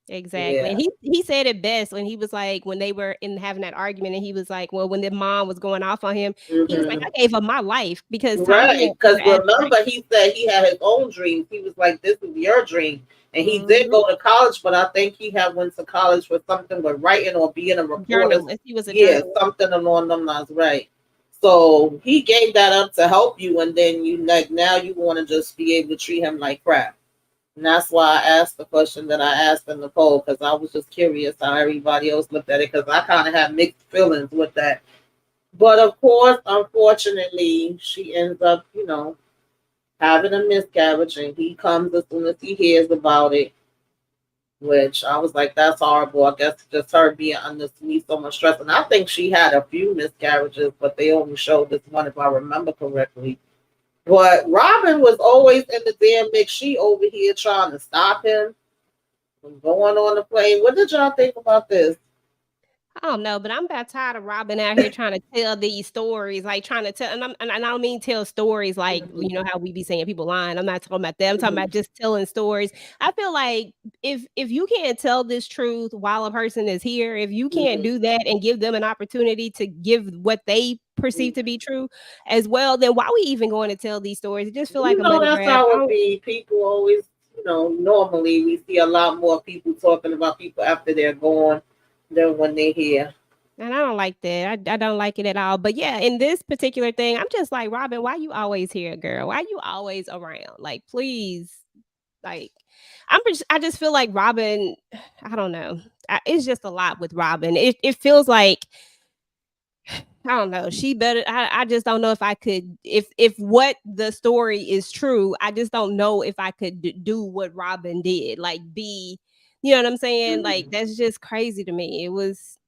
Exactly. Yeah. And he said it best when he was like, when they were in having that argument, and he was like, well, when the mom was going off on him, he was like, I gave up my life because time Right. can't Because forever. remember, he said he had his own dreams. He was like, this is your dream. And he did Mm-hmm. go to college, but I think he had went to college for something with writing or being a reporter. Journalist. He was a Yeah, journalist. something along them lines, right. So he gave that up to help you, and then you like now you want to just be able to treat him like crap. And that's why I asked the question that I asked in the poll, because I was just curious how everybody else looked at it, because I kind of had mixed feelings with that. But of course, unfortunately, she ends up, having a miscarriage, and he comes as soon as he hears about it, which I was like, that's horrible. I guess just her being under me so much stress. And I think she had a few miscarriages, but they only showed this one, if I remember correctly. But Robin was always in the damn mix. She over here trying to stop him from going on the plane. What did y'all think about this? I don't know, but I'm about tired of Robin out here trying to tell these stories, like trying to tell, and I don't mean tell stories like how we be saying people lying. I'm not talking about that. I'm talking about just telling stories. I feel like if you can't tell this truth while a person is here, if you can't do that and give them an opportunity to give what they perceive to be true as well, then why we even going to tell these stories? It just feel like a money That's grab. how it be. People always, normally we see a lot more people talking about people after they're gone than when they're here. And I don't like that. I don't like it at all. But yeah, in this particular thing, I'm just like, Robin, why you always here, girl? Why you always around? Like, please, like, I just feel like Robin. I don't know. It's just a lot with Robin. It feels like I don't know. She better. I just don't know if I could. If what the story is true, I just don't know if I could do what Robin did. Like be, you know what I'm saying? Like that's just crazy to me. It was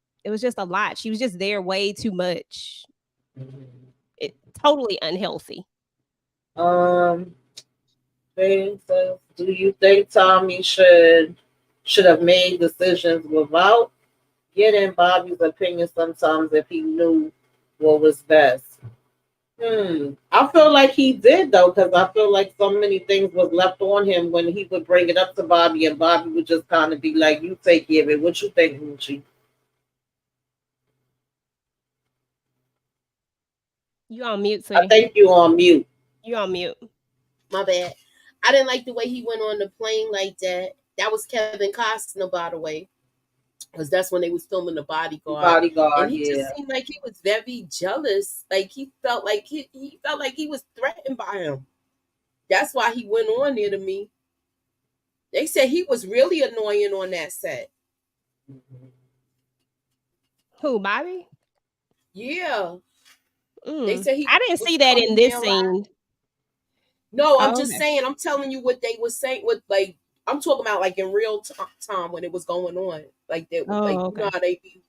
just a lot. She was just there way too much. It totally unhealthy. Um, do you think Tommy should have made decisions without getting Bobby's opinion sometimes if he knew what was best? I feel like he did though, because I feel like so many things was left on him when he would bring it up to Bobby, and Bobby would just kind of be like, "You take care of it. What you think, Moochie?" You on mute, I sweetie. think you on mute. You on mute. My bad. I didn't like the way he went on the plane like that. That was Kevin Costner, by the way, because that's when they was filming The Bodyguard. And Bodyguard, he just yeah. seemed like he was very jealous. Like he felt like he felt like he was threatened by him. That's why he went on there to me. They said he was really annoying on that set. Who, Bobby? Yeah. They said he I didn't was see that in this scene. No, I'm just saying. I'm telling you what they were saying. What like I'm talking about, like in real time when it was going on. Like they, like you know how they be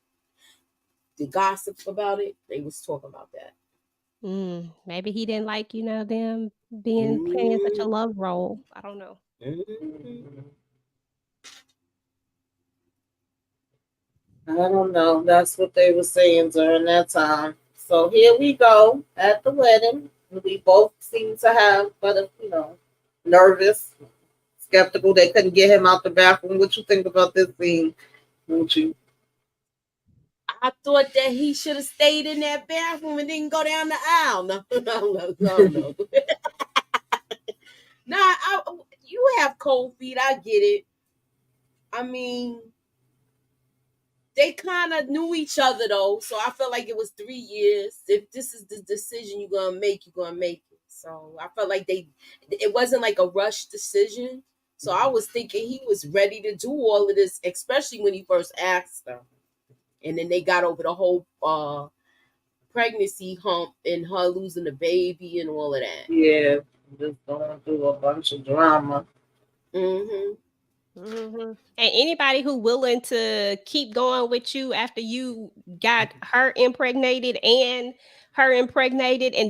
the gossip about it. They was talking about that. Maybe he didn't like them being playing such a love role. I don't know. I don't know. That's what they were saying during that time. So here we go at the wedding. We both seem to have, but nervous, skeptical. They couldn't get him out the bathroom. What you think about this scene, Moochie? I thought that he should have stayed in that bathroom and didn't go down the aisle. No. Nah, you have cold feet. I get it. I mean, they kind of knew each other though, so I felt like it was 3 years. If this is the decision you're gonna make it. So I felt like it wasn't like a rush decision. So I was thinking he was ready to do all of this, especially when he first asked her. And then they got over the whole pregnancy hump and her losing the baby and all of that. Yeah, just going through a bunch of drama. And anybody who willing to keep going with you after you got her impregnated, and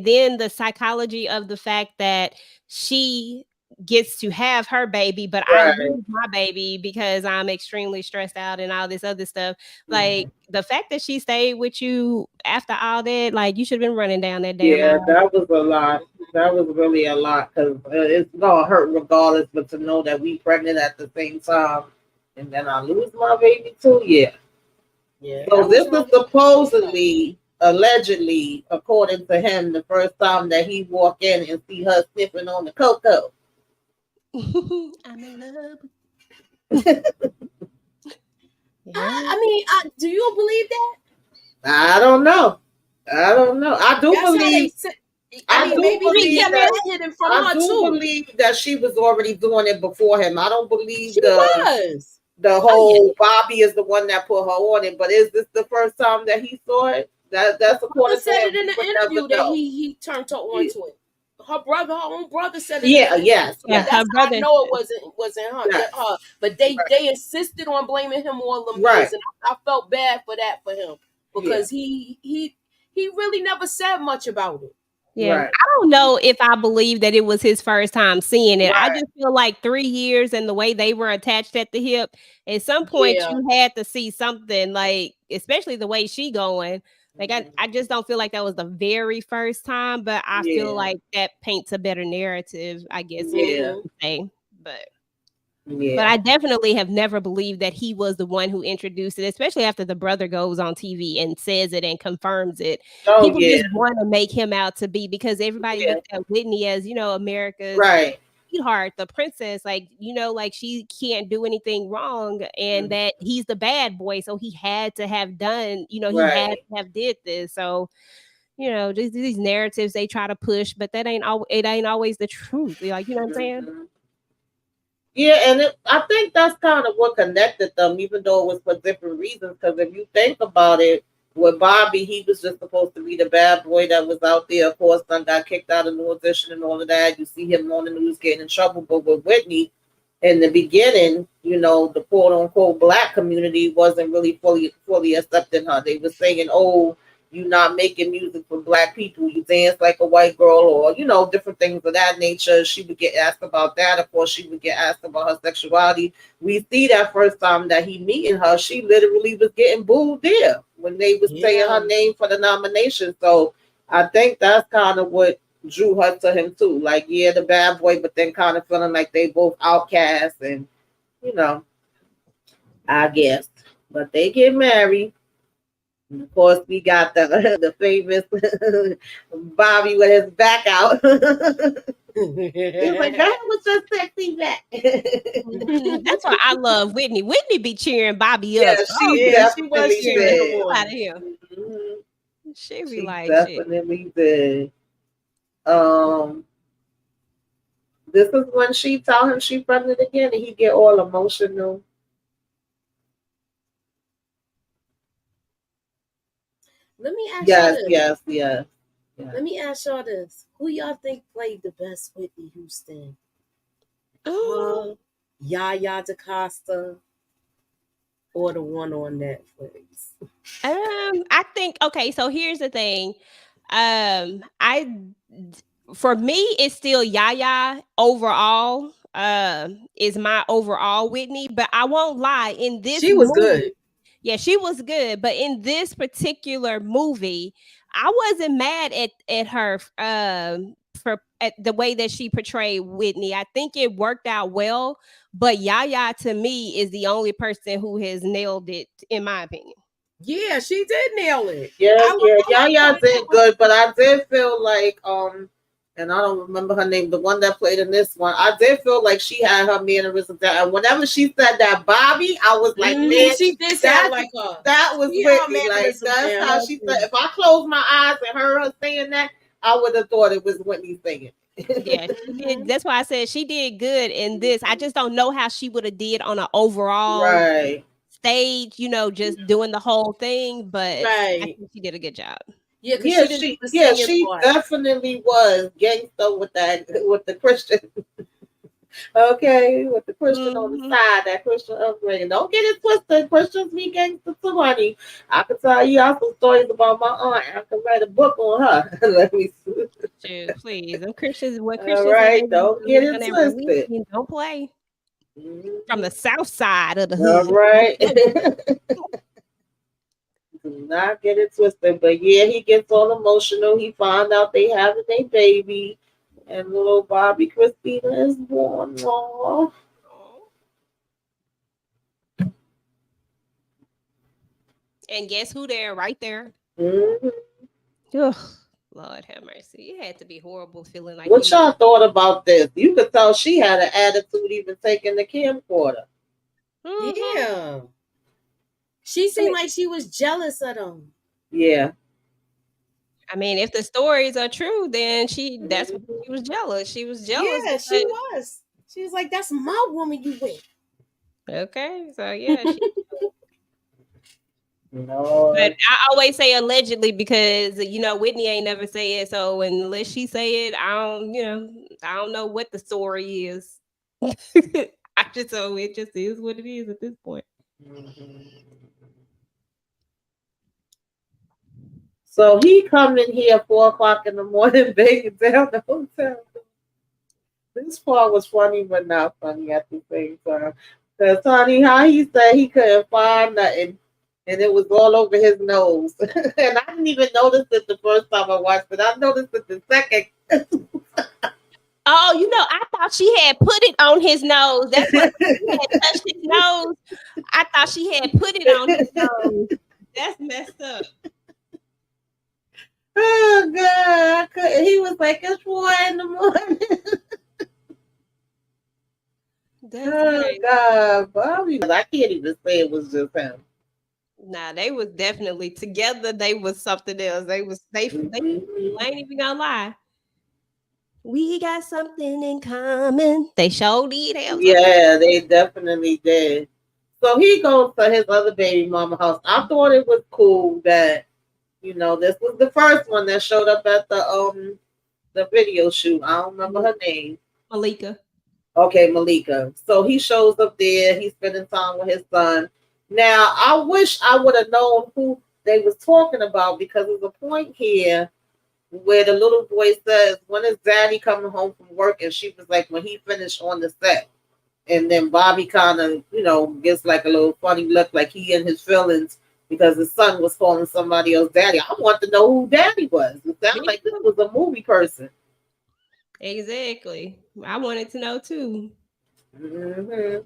then the psychology of the fact that she gets to have her baby, but I lose my baby because I'm extremely stressed out and all this other stuff. Like the fact that she stayed with you after all that, like you should have been running down that damn aisle. That was a lot. That was really a lot, because it's gonna hurt regardless. But to know that we pregnant at the same time, and then I lose my baby too. Yeah. Yeah. So this is supposedly, allegedly, according to him, the first time that he walked in and see her sniffing on the cocoa. I'm in love. I mean, do you believe that? I don't know. I do That's how they believe. said. I I mean, do maybe he believe kept that. it hidden from I her do too. believe that she was already doing it before him. I don't believe She was. the whole Bobby is the one that put her on it. But is this the first time that he saw it? That's according to said him. it in the interview that he turned her on to it. Her own brother said it. Yeah, yes. That's her brother. I know it wasn't her. Yes. But they insisted on blaming him all them Right. years, and I felt bad for that for him because he really never said much about it. Yeah, Right. I don't know if I believe that it was his first time seeing it. Right. I just feel like 3 years and the way they were attached at the hip, at some point you had to see something, like, especially the way she going. Like, I just don't feel like that was the very first time, but I feel like that paints a better narrative, I guess. Yeah. But I definitely have never believed that he was the one who introduced it, especially after the brother goes on TV and says it and confirms it. People just want to make him out to be, because everybody looked at Whitney as, America's sweetheart, the princess, like, like she can't do anything wrong, and that he's the bad boy, so he had to have done, he had to have did this. So, these narratives they try to push, but it ain't always the truth. Like, you know what I'm saying? Yeah, and I think that's kind of what connected them, even though it was for different reasons. Because if you think about it, with Bobby, he was just supposed to be the bad boy that was out there. Of course, then got kicked out of the audition and all of that. You see him on the news getting in trouble. But with Whitney, in the beginning, the quote unquote black community wasn't really fully accepting her. They were saying, "Oh, you not making music for black people. You dance like a white girl," or different things of that nature. She would get asked about that. Of course, she would get asked about her sexuality. We see that first time that he meeting her, she literally was getting booed there when they was saying her name for the nomination. So I think that's kind of what drew her to him too. Like, the bad boy, but then kind of feeling like they both outcasts, and I guess. But they get married. And of course, we got the famous Bobby with his back out. He's like, that was just sexy back. That's why I love Whitney. Whitney be cheering Bobby up. She was cheering out of here. She be like, definitely did. This is when she tell him she pregnant again, and he get all emotional. Let me ask y'all this. Yes. Let me ask y'all this. Who y'all think played the best Whitney Houston? Yaya DaCosta or the one on Netflix? I think, okay, so here's the thing. For me, it's still Yaya overall. Is my overall Whitney, but I won't lie, in this she was good. Yeah, she was good, but in this particular movie, I wasn't mad at her at the way that she portrayed Whitney. I think it worked out well, but Yaya to me is the only person who has nailed it, in my opinion. Yeah, she did nail it. Yaya did good, but I did feel like and I don't remember her name, the one that played in this one. I did feel like she had her mannerisms down. And whenever she said that Bobby, I was like, man, she did sound like her. That was Whitney. Like, that's how she said. If I closed my eyes and heard her saying that, I would have thought it was Whitney singing. Yeah, she did. That's why I said she did good in this. I just don't know how she would have did on an overall stage, just doing the whole thing. But I think she did a good job. Yeah, she definitely was gangster with the Christian. Okay, with the Christian on the side, that Christian upbringing. Don't get it twisted. Christians be gangster too, honey. I can tell you some stories about my aunt. I can write a book on her. Let me see. Dude, please. Them Christians, what Christians? All right, don't get it twisted. Don't play. From the south side of the hood. All right. Do not get it twisted. But yeah, he gets all emotional. He found out they having a baby. And little Bobby Christina is born. Aww. And guess who there? Right there. Mhm. Ugh, Lord have mercy. It had to be horrible feeling like What y'all thought about this? You could tell she had an attitude even taking the camcorder. Mhm. Yeah. She seemed like she was jealous of them. Yeah. I mean, if the stories are true, then she was jealous. She was jealous. Yeah, she was. She was like, "That's my woman you with." Okay, so yeah, she. No. But I always say allegedly because Whitney ain't never say it. So unless she say it, I don't know what the story is. So it just is what it is at this point. So he come in here at 4:00 in the morning, banging down the hotel. This part was funny, but not funny at the same time. Because honey, how he said he couldn't find nothing, and it was all over his nose. And I didn't even notice it the first time I watched it. I noticed it the second. Oh, I thought she had put it on his nose. That's what he had touched his nose. I thought she had put it on his nose. That's messed up. Oh God! I couldn't. He was like, "It's 4 in the morning." Oh Right. God, Bobby! I can't even say it was just him. Nah, they was definitely together. They was something else. They ain't even gonna lie. We got something in common. They showed did have Yeah, they definitely did. So he goes to his other baby mama house. I thought it was cool that this was the first one that showed up at the video shoot. I don't remember her name. Malika. Okay, Malika. So he shows up there. He's spending time with his son. Now, I wish I would have known who they was talking about because there's a point here where the little boy says, "When is Daddy coming home from work?" And she was like, "When he finished on the set." And then Bobby kind of, gets like a little funny look, like he in his feelings because his son was calling somebody else daddy. I want to know who Daddy was. It sounded like this was a movie person. Exactly. I wanted to know too. Mm-hmm.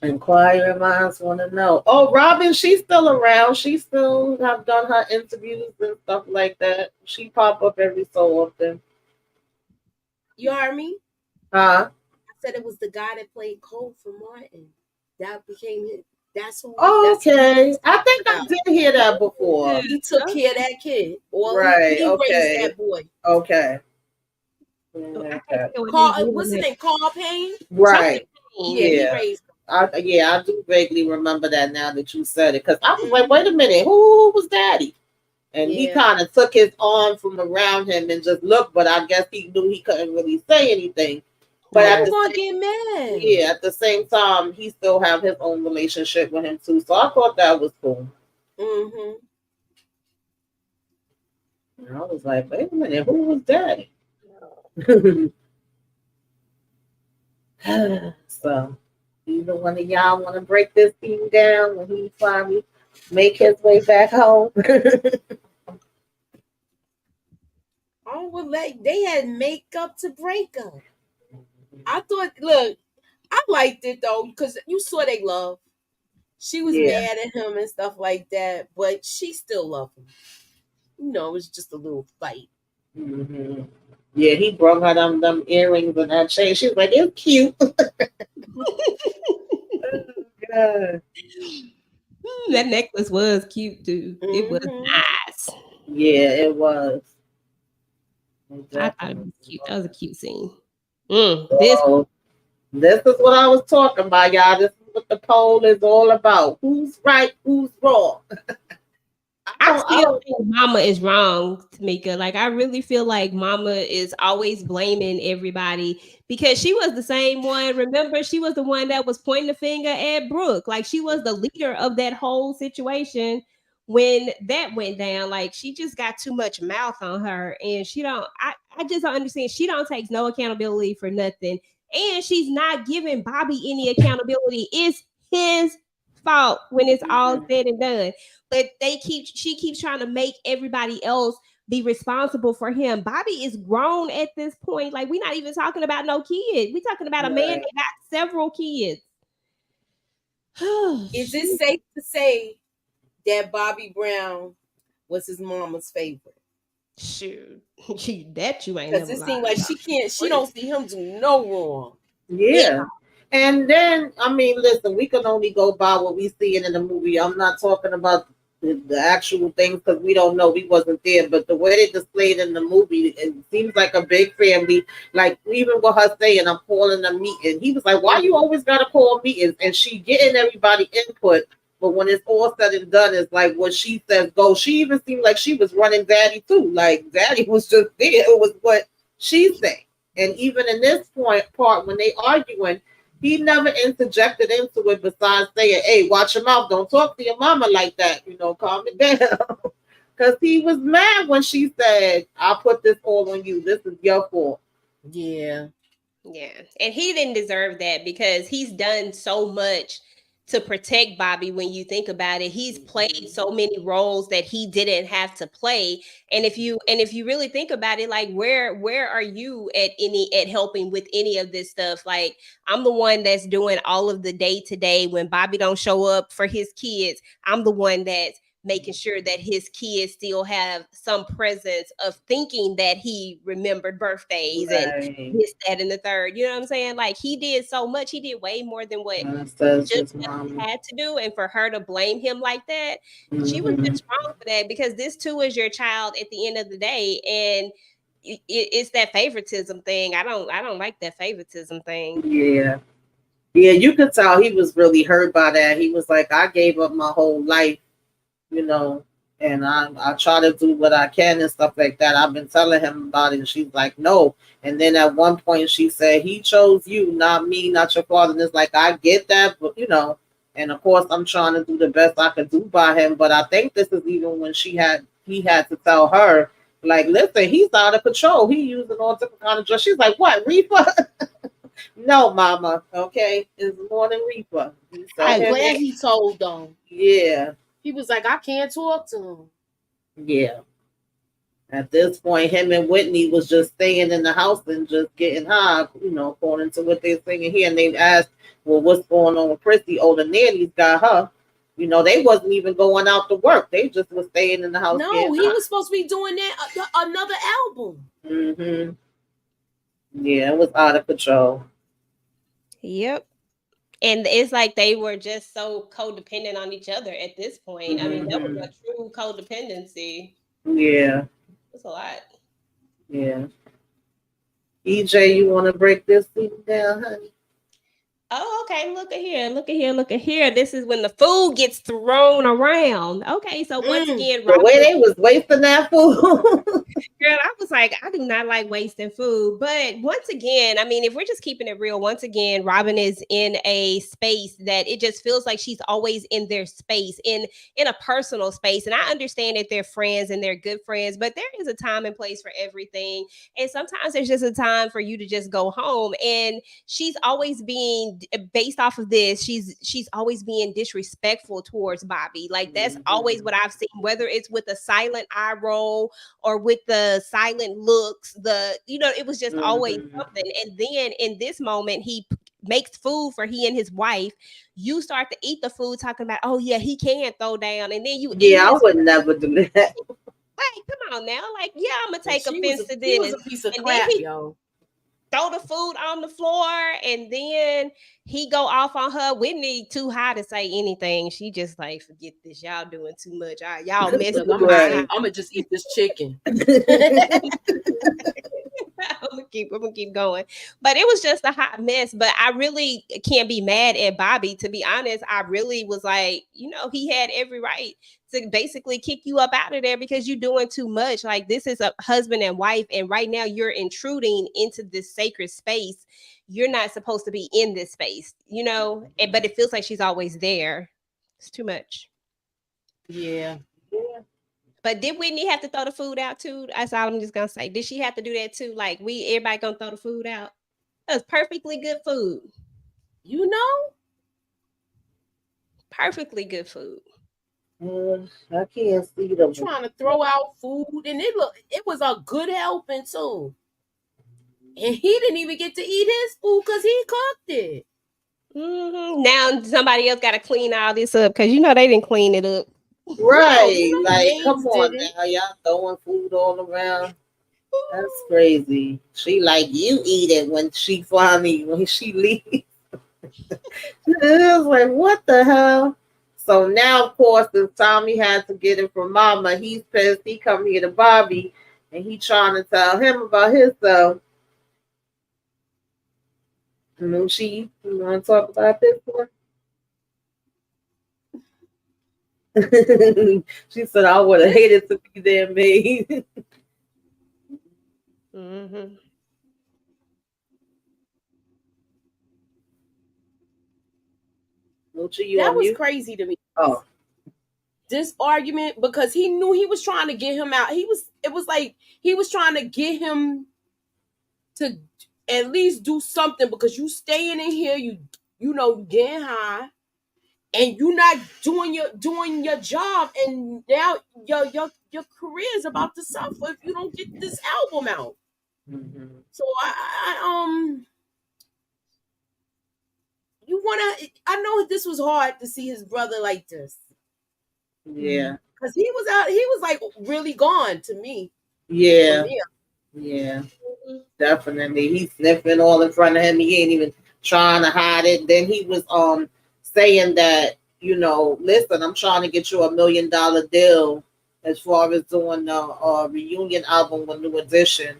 Inquiring minds want to know. Oh, Robin, she's still around. She still have done her interviews and stuff like that. She pop up every so often. You heard me? Huh? I said it was the guy that played Cole for Martin. That became his. That's who. Okay. I think I did hear that before. He took care of that kid. Or Right. he Okay. raised that boy. Okay. Okay. Carl, what's his name? Carl Payne? Right. Yeah, he raised him. I do vaguely remember that now that you said it. Because I was like, wait a minute, who was Daddy? And he kind of took his arm from around him and just looked, but I guess he knew he couldn't really say anything. But at the same time, he still have his own relationship with him too. So I thought that was cool. Mm-hmm. And I was like, wait a minute, who was Daddy? So either one of y'all want to break this thing down when he finally make his way back home? Oh, well, they had makeup to break up. I thought, look, I liked it though because you saw they love. She was mad at him and stuff like that, but she still loved him. It was just a little fight. Mm-hmm. Yeah, he brought her them earrings and that chain. She was like, "It's cute." Oh, that necklace was cute too. Mm-hmm. It was nice. Yeah, it was. I thought it was cute. That was a cute scene. This is what I was talking about, y'all. This is what the poll is all about. Who's right? Who's wrong? I still think Mama is wrong, Tamika. Like, I really feel like Mama is always blaming everybody because she was the same one. Remember, she was the one that was pointing the finger at Brooke. Like, she was the leader of that whole situation when that went down. Like, she just got too much mouth on her, and I just don't understand. She don't take no accountability for nothing, and she's not giving Bobby any accountability. It's his fault when it's all said and done. But she keeps trying to make everybody else be responsible for him. Bobby is grown at this point. Like, we're not even talking about no kid. We're talking about a man that got several kids. Is it safe to say that Bobby Brown was his mama's favorite. Shoot, that you ain't Because never it lied seemed like about. she don't see him do no wrong. Yeah. And then, I mean, listen, we can only go by what we see in the movie. I'm not talking about the actual things because we don't know. We wasn't there. But the way they displayed in the movie, it seems like a big family. Like, even with her saying, I'm calling a meeting. He was like, why you always got to call meetings? And she getting everybody input. But when it's all said and done, it's like what she says go. She even seemed like she was running Daddy too. Like, Daddy was just there. It was what she said. And even in this part, when they arguing, he never interjected into it besides saying, hey, watch your mouth. Don't talk to your mama like that. Calm it down. Because he was mad when she said, I'll put this all on you. This is your fault. Yeah. Yeah. And he didn't deserve that because he's done so much to protect Bobby. When you think about it, he's played so many roles that he didn't have to play. And if you really think about it, like where are you at helping with any of this stuff? Like, I'm the one that's doing all of the day to day. When Bobby don't show up for his kids, I'm the one that's making sure that his kids still have some presence of thinking that he remembered birthdays and this, that, and the third. You know what I'm saying? Like, he did so much. He did way more than what just had to do. And for her to blame him like that, she was just wrong for that, because this too is your child at the end of the day. And it's that favoritism thing. I don't like that favoritism thing. Yeah, you could tell he was really hurt by that. He was like, I gave up my whole life, and I try to do what I can and stuff like that. I've been telling him about it, and she's like, no. And then at one point she said, he chose you, not me, not your father. And it's like, I get that, but and of course I'm trying to do the best I could do by him. But I think this is even when he had to tell her, like, listen, he's out of control. He using all different kind of drugs. She's like, what, Reaper? No, mama. Okay, it's more than Reaper. I'm glad he told them. Yeah. He was like, I can't talk to him. Yeah. At this point, him and Whitney was just staying in the house and just getting high, according to what they're saying here. And they asked, well, what's going on with Chrissy? Oh, the nannies got her. They wasn't even going out to work. They just was staying in the house. No, he was supposed to be doing that another album. Mm-hmm. Yeah, it was out of control. Yep. And it's like they were just so codependent on each other at this point. I mean, that was a true codependency. Yeah. It's a lot. Yeah. EJ, you want to break this thing down, honey? Oh, okay. Look at here. This is when the food gets thrown around. Okay, so once again, the way they was wasting that food. Girl, I was like, I do not like wasting food. But once again, I mean, if we're just keeping it real, once again, Robin is in a space that it just feels like she's always in their space, in a personal space. And I understand that they're friends and they're good friends, but there is a time and place for everything. And sometimes there's just a time for you to just go home. And she's always being, based off of this, she's always being disrespectful towards Bobby. Like, that's always what I've seen, whether it's with a silent eye roll or with the silent looks, it was just always something. And then in this moment, he makes food for he and his wife. You start to eat the food talking about, oh yeah, he can throw down. And then you I would never do that. Like, come on now. Like, yeah, I'm gonna take offense to this. He was a piece of crap, yo. Throw the food on the floor, and then he go off on her. Whitney too high to say anything. She just like, forget this. Y'all doing too much. Y'all messing with I'm gonna just eat this chicken. I'm gonna keep going. But it was just a hot mess. But I really can't be mad at Bobby. To be honest, I really was like, he had every right to basically kick you up out of there because you're doing too much. Like, this is a husband and wife, and right now you're intruding into this sacred space. You're not supposed to be in this space, but it feels like she's always there. It's too much. Yeah. But did Whitney have to throw the food out too? That's all I'm just gonna say. Did she have to do that too? Like, everybody gonna throw the food out? That was perfectly good food. Perfectly good food. I can't see them trying to throw out food, and it was a good helping too. And he didn't even get to eat his food because he cooked it. Now somebody else got to clean all this up because they didn't clean it up. Right. No, Like, maids come on did it. now. Y'all throwing food all around. That's crazy. She like, you eat it when she leaves. It was like, what the hell? So now, of course, the Tommy had to get it from Mama. He's pissed. He come here to Bobby, and he trying to tell him about himself. Moochie, you want to talk about this one? She said, I would have hated to be there, maid. Mm-hmm. Moochie, you That on was mute? crazy to me. Oh. This argument, because he knew he was trying to get him out. It was like he was trying to get him to at least do something, because you staying in here, you know, getting high, and you not doing your job, and now your career is about to suffer if you don't get this album out. Mm-hmm. So I know this was hard to see his brother like this. Yeah. Because he was like really gone to me. Yeah. Yeah. Definitely. He's sniffing all in front of him. He ain't even trying to hide it. Then he was saying that, you know, listen, I'm trying to get you $1 million deal as far as doing the reunion album with New Edition.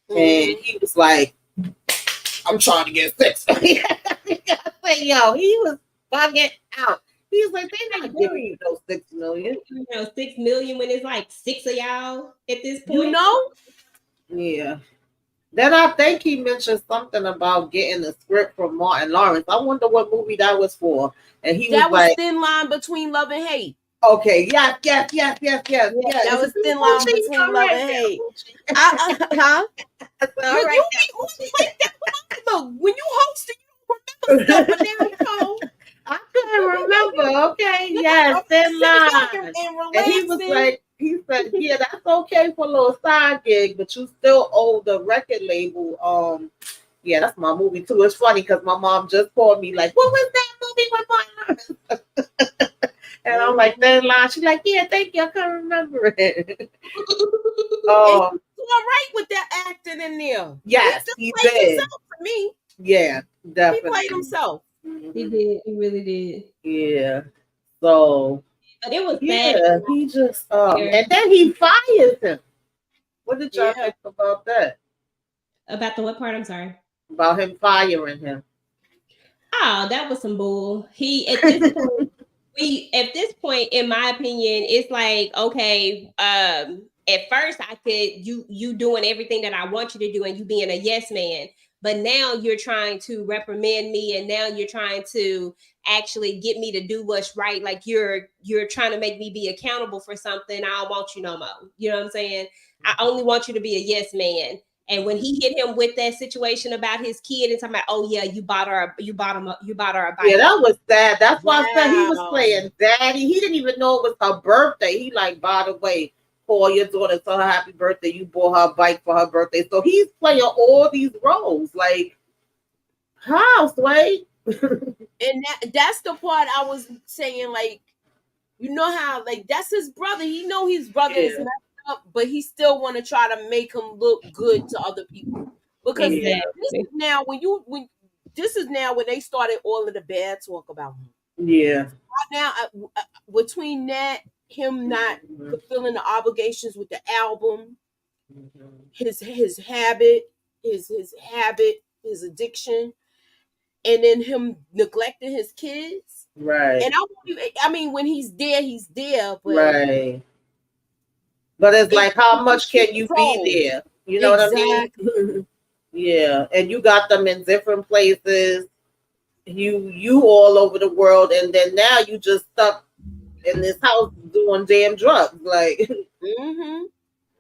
Mm-hmm. And he was like, I'm trying to get 6 million. I said, yo, he was bugging out. He was like, they're not giving you those 6 million. You know, 6 million when it's like 6 of y'all at this point. You know? Yeah. Then I think he mentioned something about getting a script from Martin Lawrence. I wonder what movie that was for. And that was like, Thin Line Between Love and Hate. Okay, yes. That was Thin Line Between Love and Hate. Huh? Look, when you hosted, you don't remember stuff, but now you know. I couldn't remember. Okay, yes, Thin Line. And he was like, he said, yeah, that's okay for a little side gig, but you still owe the record label. Yeah, that's my movie too. It's funny because my mom just called me like, what was that movie with Martin Lawrence? And I'm like, Thin Line. She's like, yeah, thank you. I can't remember it. All right with that acting in there. Yes, he did. Himself for me. Yeah, definitely. He played himself. He did. He really did. Yeah. So. But it was yeah, bad. he just and then he fires him. What did y'all think about that? About the what part? I'm sorry. About him firing him. Oh, that was some bull. At this point, in my opinion, it's like, okay, at first I could you doing everything that I want you to do and you being a yes man, but now you're trying to reprimand me, and now you're trying to actually get me to do what's right. Like you're trying to make me be accountable for something. I don't want you no more. You know what I'm saying? I only want you to be a yes man. And when he hit him with that situation about his kid and talking about, oh yeah, you bought her a bike. Yeah, that was sad. That's why I said he was playing daddy. He didn't even know it was her birthday. He like, by the way, call your daughter, tell her happy birthday. You bought her a bike for her birthday. So he's playing all these roles. Like, how, Sway? And that's the part I was saying, like, you know how, like, that's his brother. He know his brother is messed up, but he still want to try to make him look good to other people. Because this is now when they started all of the bad talk about him. Yeah. Now, between that, him not fulfilling the obligations with the album, his habit, his addiction, and then him neglecting his kids. Right. And I mean, when he's there, but right. But it's like, how much can you be there? You know what I mean? Yeah. And you got them in different places. You all over the world, and then now you just stuck in this house doing damn drugs. Like,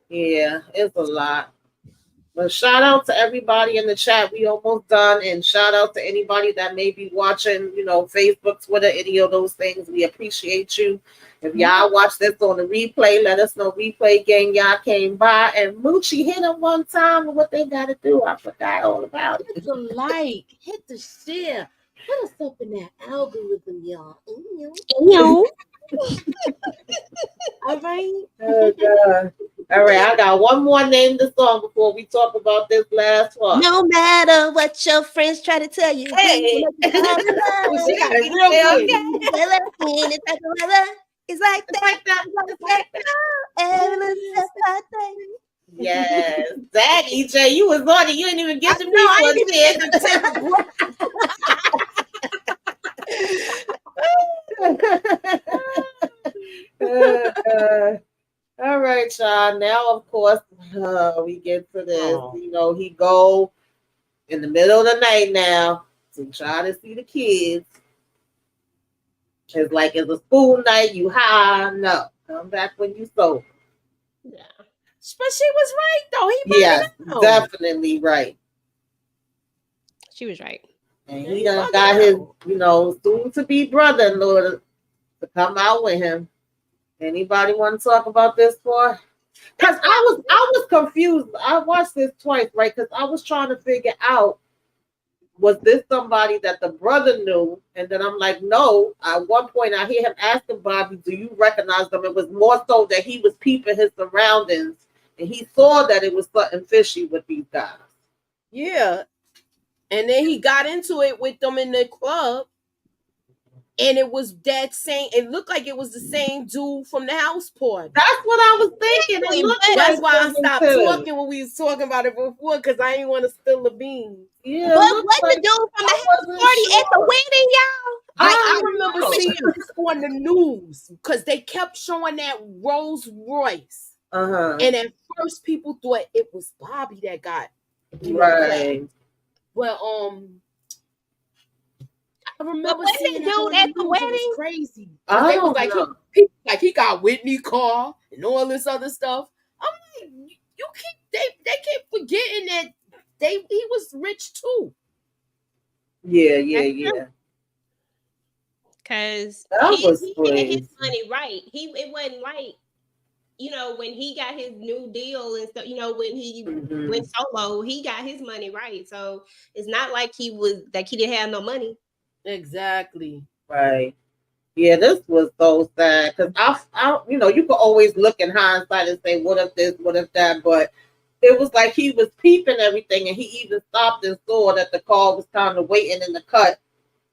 yeah, it's a lot. But shout out to everybody in the chat. We almost done. And shout out to anybody that may be watching, you know, Facebook, Twitter, any of those things. We appreciate you. If y'all watch this on the replay, let us know. Replay gang, y'all came by. And Moochie hit them one time with what they got to do. I forgot all about it. Hit the like. Hit the share. Put us up in that algorithm, y'all. right? Oh, God. All right, I got one more name to song before we talk about this last one. No matter what your friends try to tell you. Hey. Well, she got it real good. It's like It's that. like that. It's like that. Every little step I take. Yes. Dang, EJ, you was on it. You didn't even I get the know, I people didn't even get All right, y'all. Now, of course, we get to this. Oh. You know, he go in the middle of the night now to try to see the kids. It's like it's a school night. You high? No, come back when you sober. Yeah. But she was right though. He Yes, definitely right. She was right. And he done got his, soon to be brother-in-law to come out with him. Anybody want to talk about this for? Because I was confused. I watched this twice, right? Because I was trying to figure out, was this somebody that the brother knew? And then I'm like, no. At one point, I hear him asking Bobby, do you recognize them? It was more so that he was peeping his surroundings, and he saw that it was something fishy with these guys. Yeah. And then he got into it with them in the club. And it was that same, it looked like it was the same dude from the house party. That's what I was thinking. That's why I stopped talking when we was talking about it before, because I didn't want to spill the beans. Yeah, but what the dude from the house party at the wedding, y'all? I remember seeing this on the news because they kept showing that Rolls Royce. And at first people thought it was Bobby that got right. Well, I remember seeing dude at the wedding. It was crazy. They was like he got Whitney car and all this other stuff. I'm like, they keep forgetting that he was rich too. Yeah. Because he had his money right. It wasn't like, when he got his new deal and stuff, when he went solo, he got his money right. So it's not like he didn't have no money. Exactly. Right. Yeah, this was so sad because I you can always look in hindsight and say, what if this, what if that? But it was like he was peeping everything, and he even stopped and saw that the car was kind of waiting in the cut.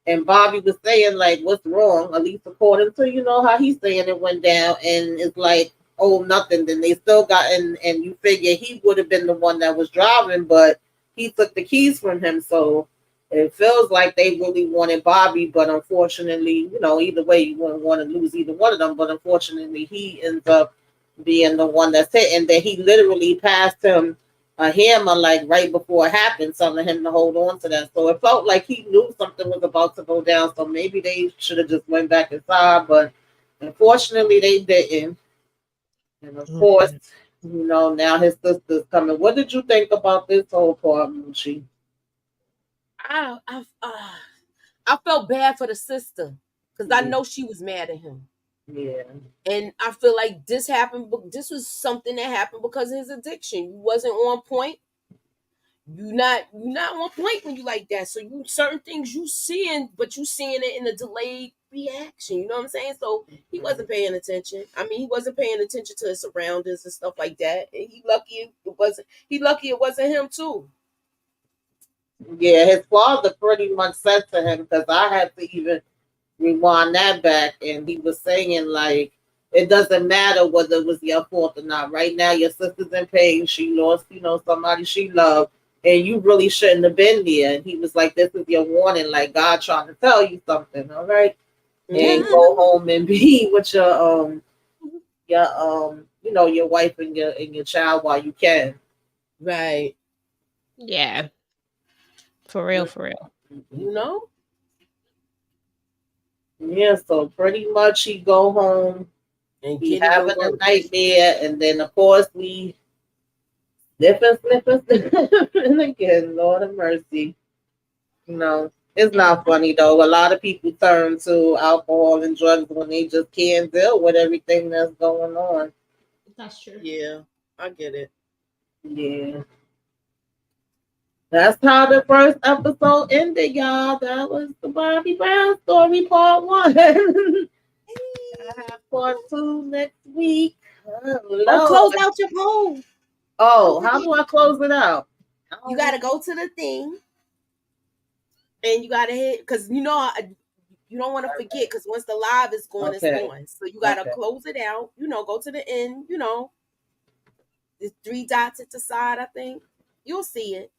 And Bobby was saying, like, what's wrong? At least according to, how he's saying it went down. And it's like, oh, nothing. Then they still got and you figure he would have been the one that was driving, but he took the keys from him. So it feels like they really wanted Bobby, but unfortunately, either way, you wouldn't want to lose either one of them. But unfortunately, he ends up being the one that's hit. And then he literally passed him a hammer, like right before it happened, telling him to hold on to that. So it felt like he knew something was about to go down. So maybe they should have just went back inside, but unfortunately they didn't. And of course, now his sister's coming. What did you think about this whole part, Moochie? I felt bad for the sister because I know she was mad at him. Yeah. And I feel like this happened, but this was something that happened because of his addiction. You wasn't on point. You're not on point when you like that. So certain things you seeing, but you seeing it in a delayed reaction. You know what I'm saying? So he wasn't paying attention. I mean, he wasn't paying attention to his surroundings and stuff like that. And he lucky it wasn't him too. Yeah, his father pretty much said to him, because I had to even rewind that back, and he was saying, like, it doesn't matter whether it was your fault or not. Right now, your sister's in pain. She lost, somebody she loved, and you really shouldn't have been there. And he was like, this is your warning, like God trying to tell you something, all right? And go home and be with your wife and your child while you can. Right. Yeah. For real. Yeah, so pretty much he go home and be having a nightmare, and then of course we sniffing again. Lord of mercy. It's not funny though. A lot of people turn to alcohol and drugs when they just can't deal with everything that's going on. That's true. Yeah, I get it. Yeah. That's how the first episode ended, y'all. That was the Bobby Brown story part 1. I have part 2 next week. Oh, close out your poll. Oh, how do I close it out? You gotta go to the thing, and you gotta hit because you know you don't want to forget because once the live is going, it's going. So you gotta close it out. You know, go to the end. You know, the 3 dots at the side. I think you'll see it,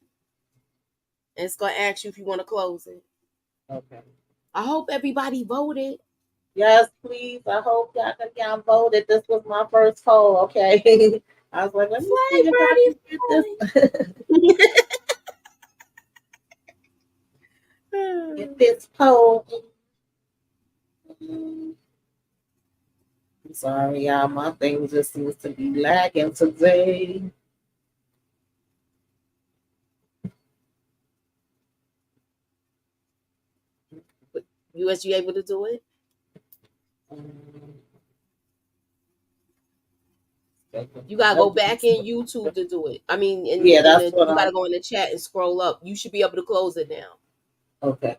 and it's gonna ask you if you want to close it. Okay. I hope everybody voted. Yes, please. I hope y'all voted. This was my first poll. Okay. I was like, let me see if I can get this poll. I'm sorry, y'all. My thing just seems to be lagging today. Was you able to do it? You gotta go back in YouTube to do it. I mean, you gotta go in the chat and scroll up. You should be able to close it now. Okay.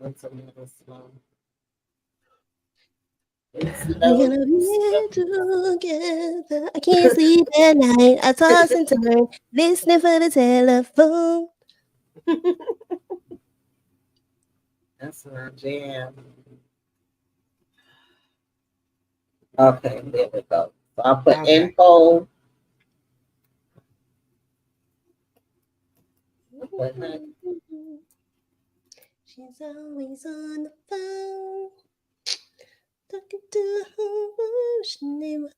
It's a little slow. We're gonna be together. I can't sleep at night. I toss and turn, listening for the telephone. That's my jam. Okay, there we go. So I'll put info. She's always on the phone. Talking to her. She never.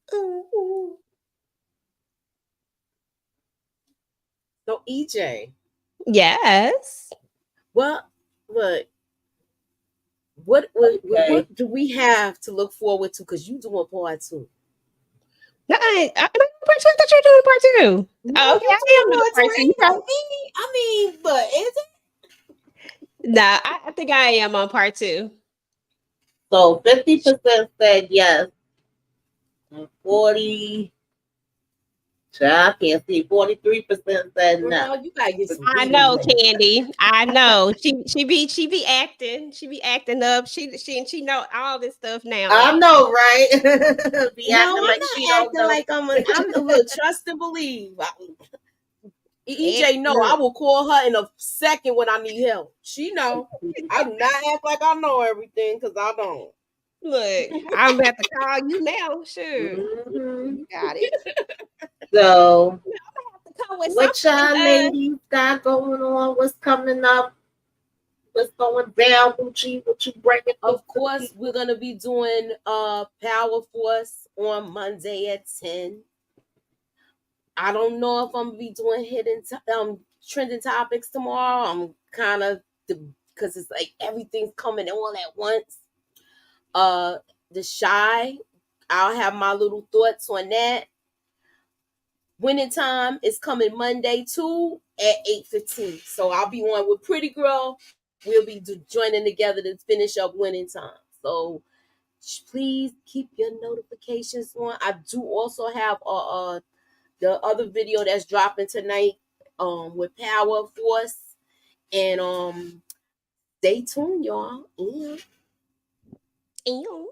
So EJ. Yes. What do we have to look forward to? Because you doing part 2. No, I thought you were doing part 2. No, Okay, I am doing part 2. I mean, but is it? No, I think I am on part 2. So 50% said yes. And 40. I can't see. 43% said no. You gotta get some. I know, Candy. I know. She be acting. She be acting up. She know all this stuff now. I know, right? Be no, acting I'm like not she acting don't know. like I'm a little trust and believe. EJ know I will call her in a second when I need help. She know. I do not act like I know everything because I don't. Look, I'm about to call you now. Sure. Mm-hmm. You got it. So, what y'all ladies got going on? What's coming up? What's going down, Gucci? What you bringing? Of course, we're gonna be doing Power Force on Monday at 10. I don't know if I'm gonna be doing trending topics tomorrow. I'm kind of because it's like everything's coming all at once. The Shy, I'll have my little thoughts on that. Winning Time is coming Monday too at 8:15. So I'll be on with Pretty Girl. We'll be joining together to finish up Winning Time. So please keep your notifications on. I do also have the other video that's dropping tonight with Power Force. And stay tuned, y'all. Ew.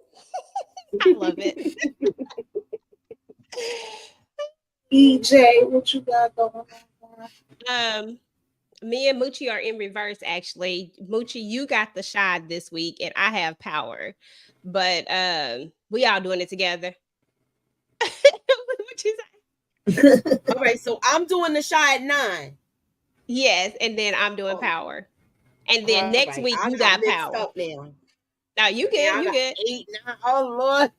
I love it. EJ, what you got going on? Me and Moochie are in reverse, actually. Moochie, you got the shot this week, and I have Power. But we all doing it together. What you say? All right, so I'm doing the shot at 9. Yes, and then I'm doing Power. And then next week you got Power. Up now. No, you good. You good. 8, 9. Oh Lord.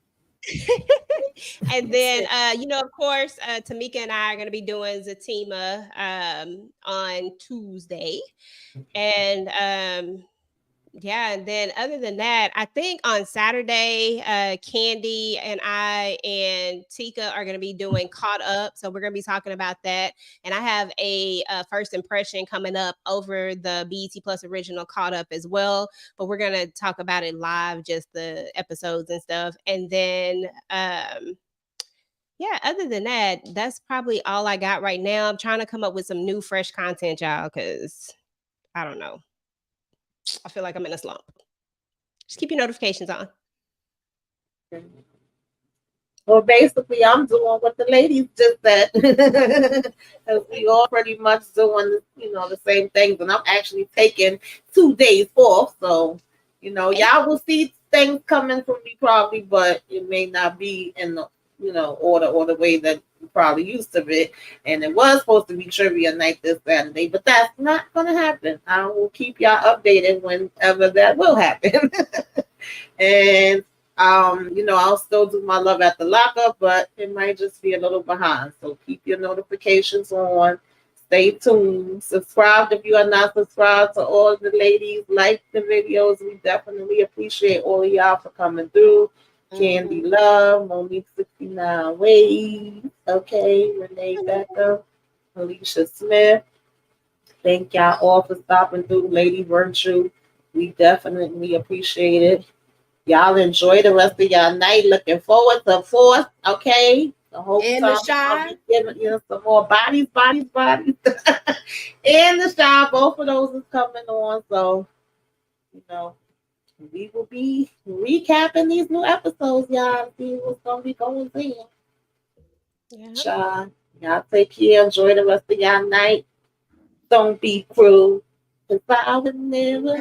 And then of course, Tamika and I are going to be doing Zatima on Tuesday. And and then other than that, I think on Saturday, Candy and I and Tika are going to be doing Caught Up. So we're going to be talking about that. And I have a first impression coming up over the BETPLUS original Caught Up as well. But we're going to talk about it live, just the episodes and stuff. And then, other than that, that's probably all I got right now. I'm trying to come up with some new, fresh content, y'all, because I don't know. I feel like I'm in a slump. Just keep your notifications on. Well, basically, I'm doing what the ladies just said. 'Cause we all pretty much doing, the same things. And I'm actually taking 2 days off. So, y'all will see things coming from me probably, but it may not be in the, order or the way that you probably used to it. And it was supposed to be trivia night this Saturday, but that's not going to happen. I will keep y'all updated whenever that will happen. And I'll still do my love at the lockup, but it might just be a little behind. So keep your notifications on. Stay tuned. Subscribe if you are not subscribed to all the ladies. Like the videos. We definitely appreciate all of y'all for coming through. Candy Love, Monique 69 Ways. Okay, Renee Becker, Alicia Smith. Thank y'all all for stopping through. Lady Virtue. We definitely appreciate it. Y'all enjoy the rest of y'all night. Looking forward to 4th, okay? The whole And time the Shy. I'll be giving some more bodies. And the Shy, both of those is coming on. So, we will be recapping these new episodes, y'all. See what's going to be going on. Yeah. Shy, y'all take care. Enjoy the rest of y'all night. Don't be cruel. 'Cause I would never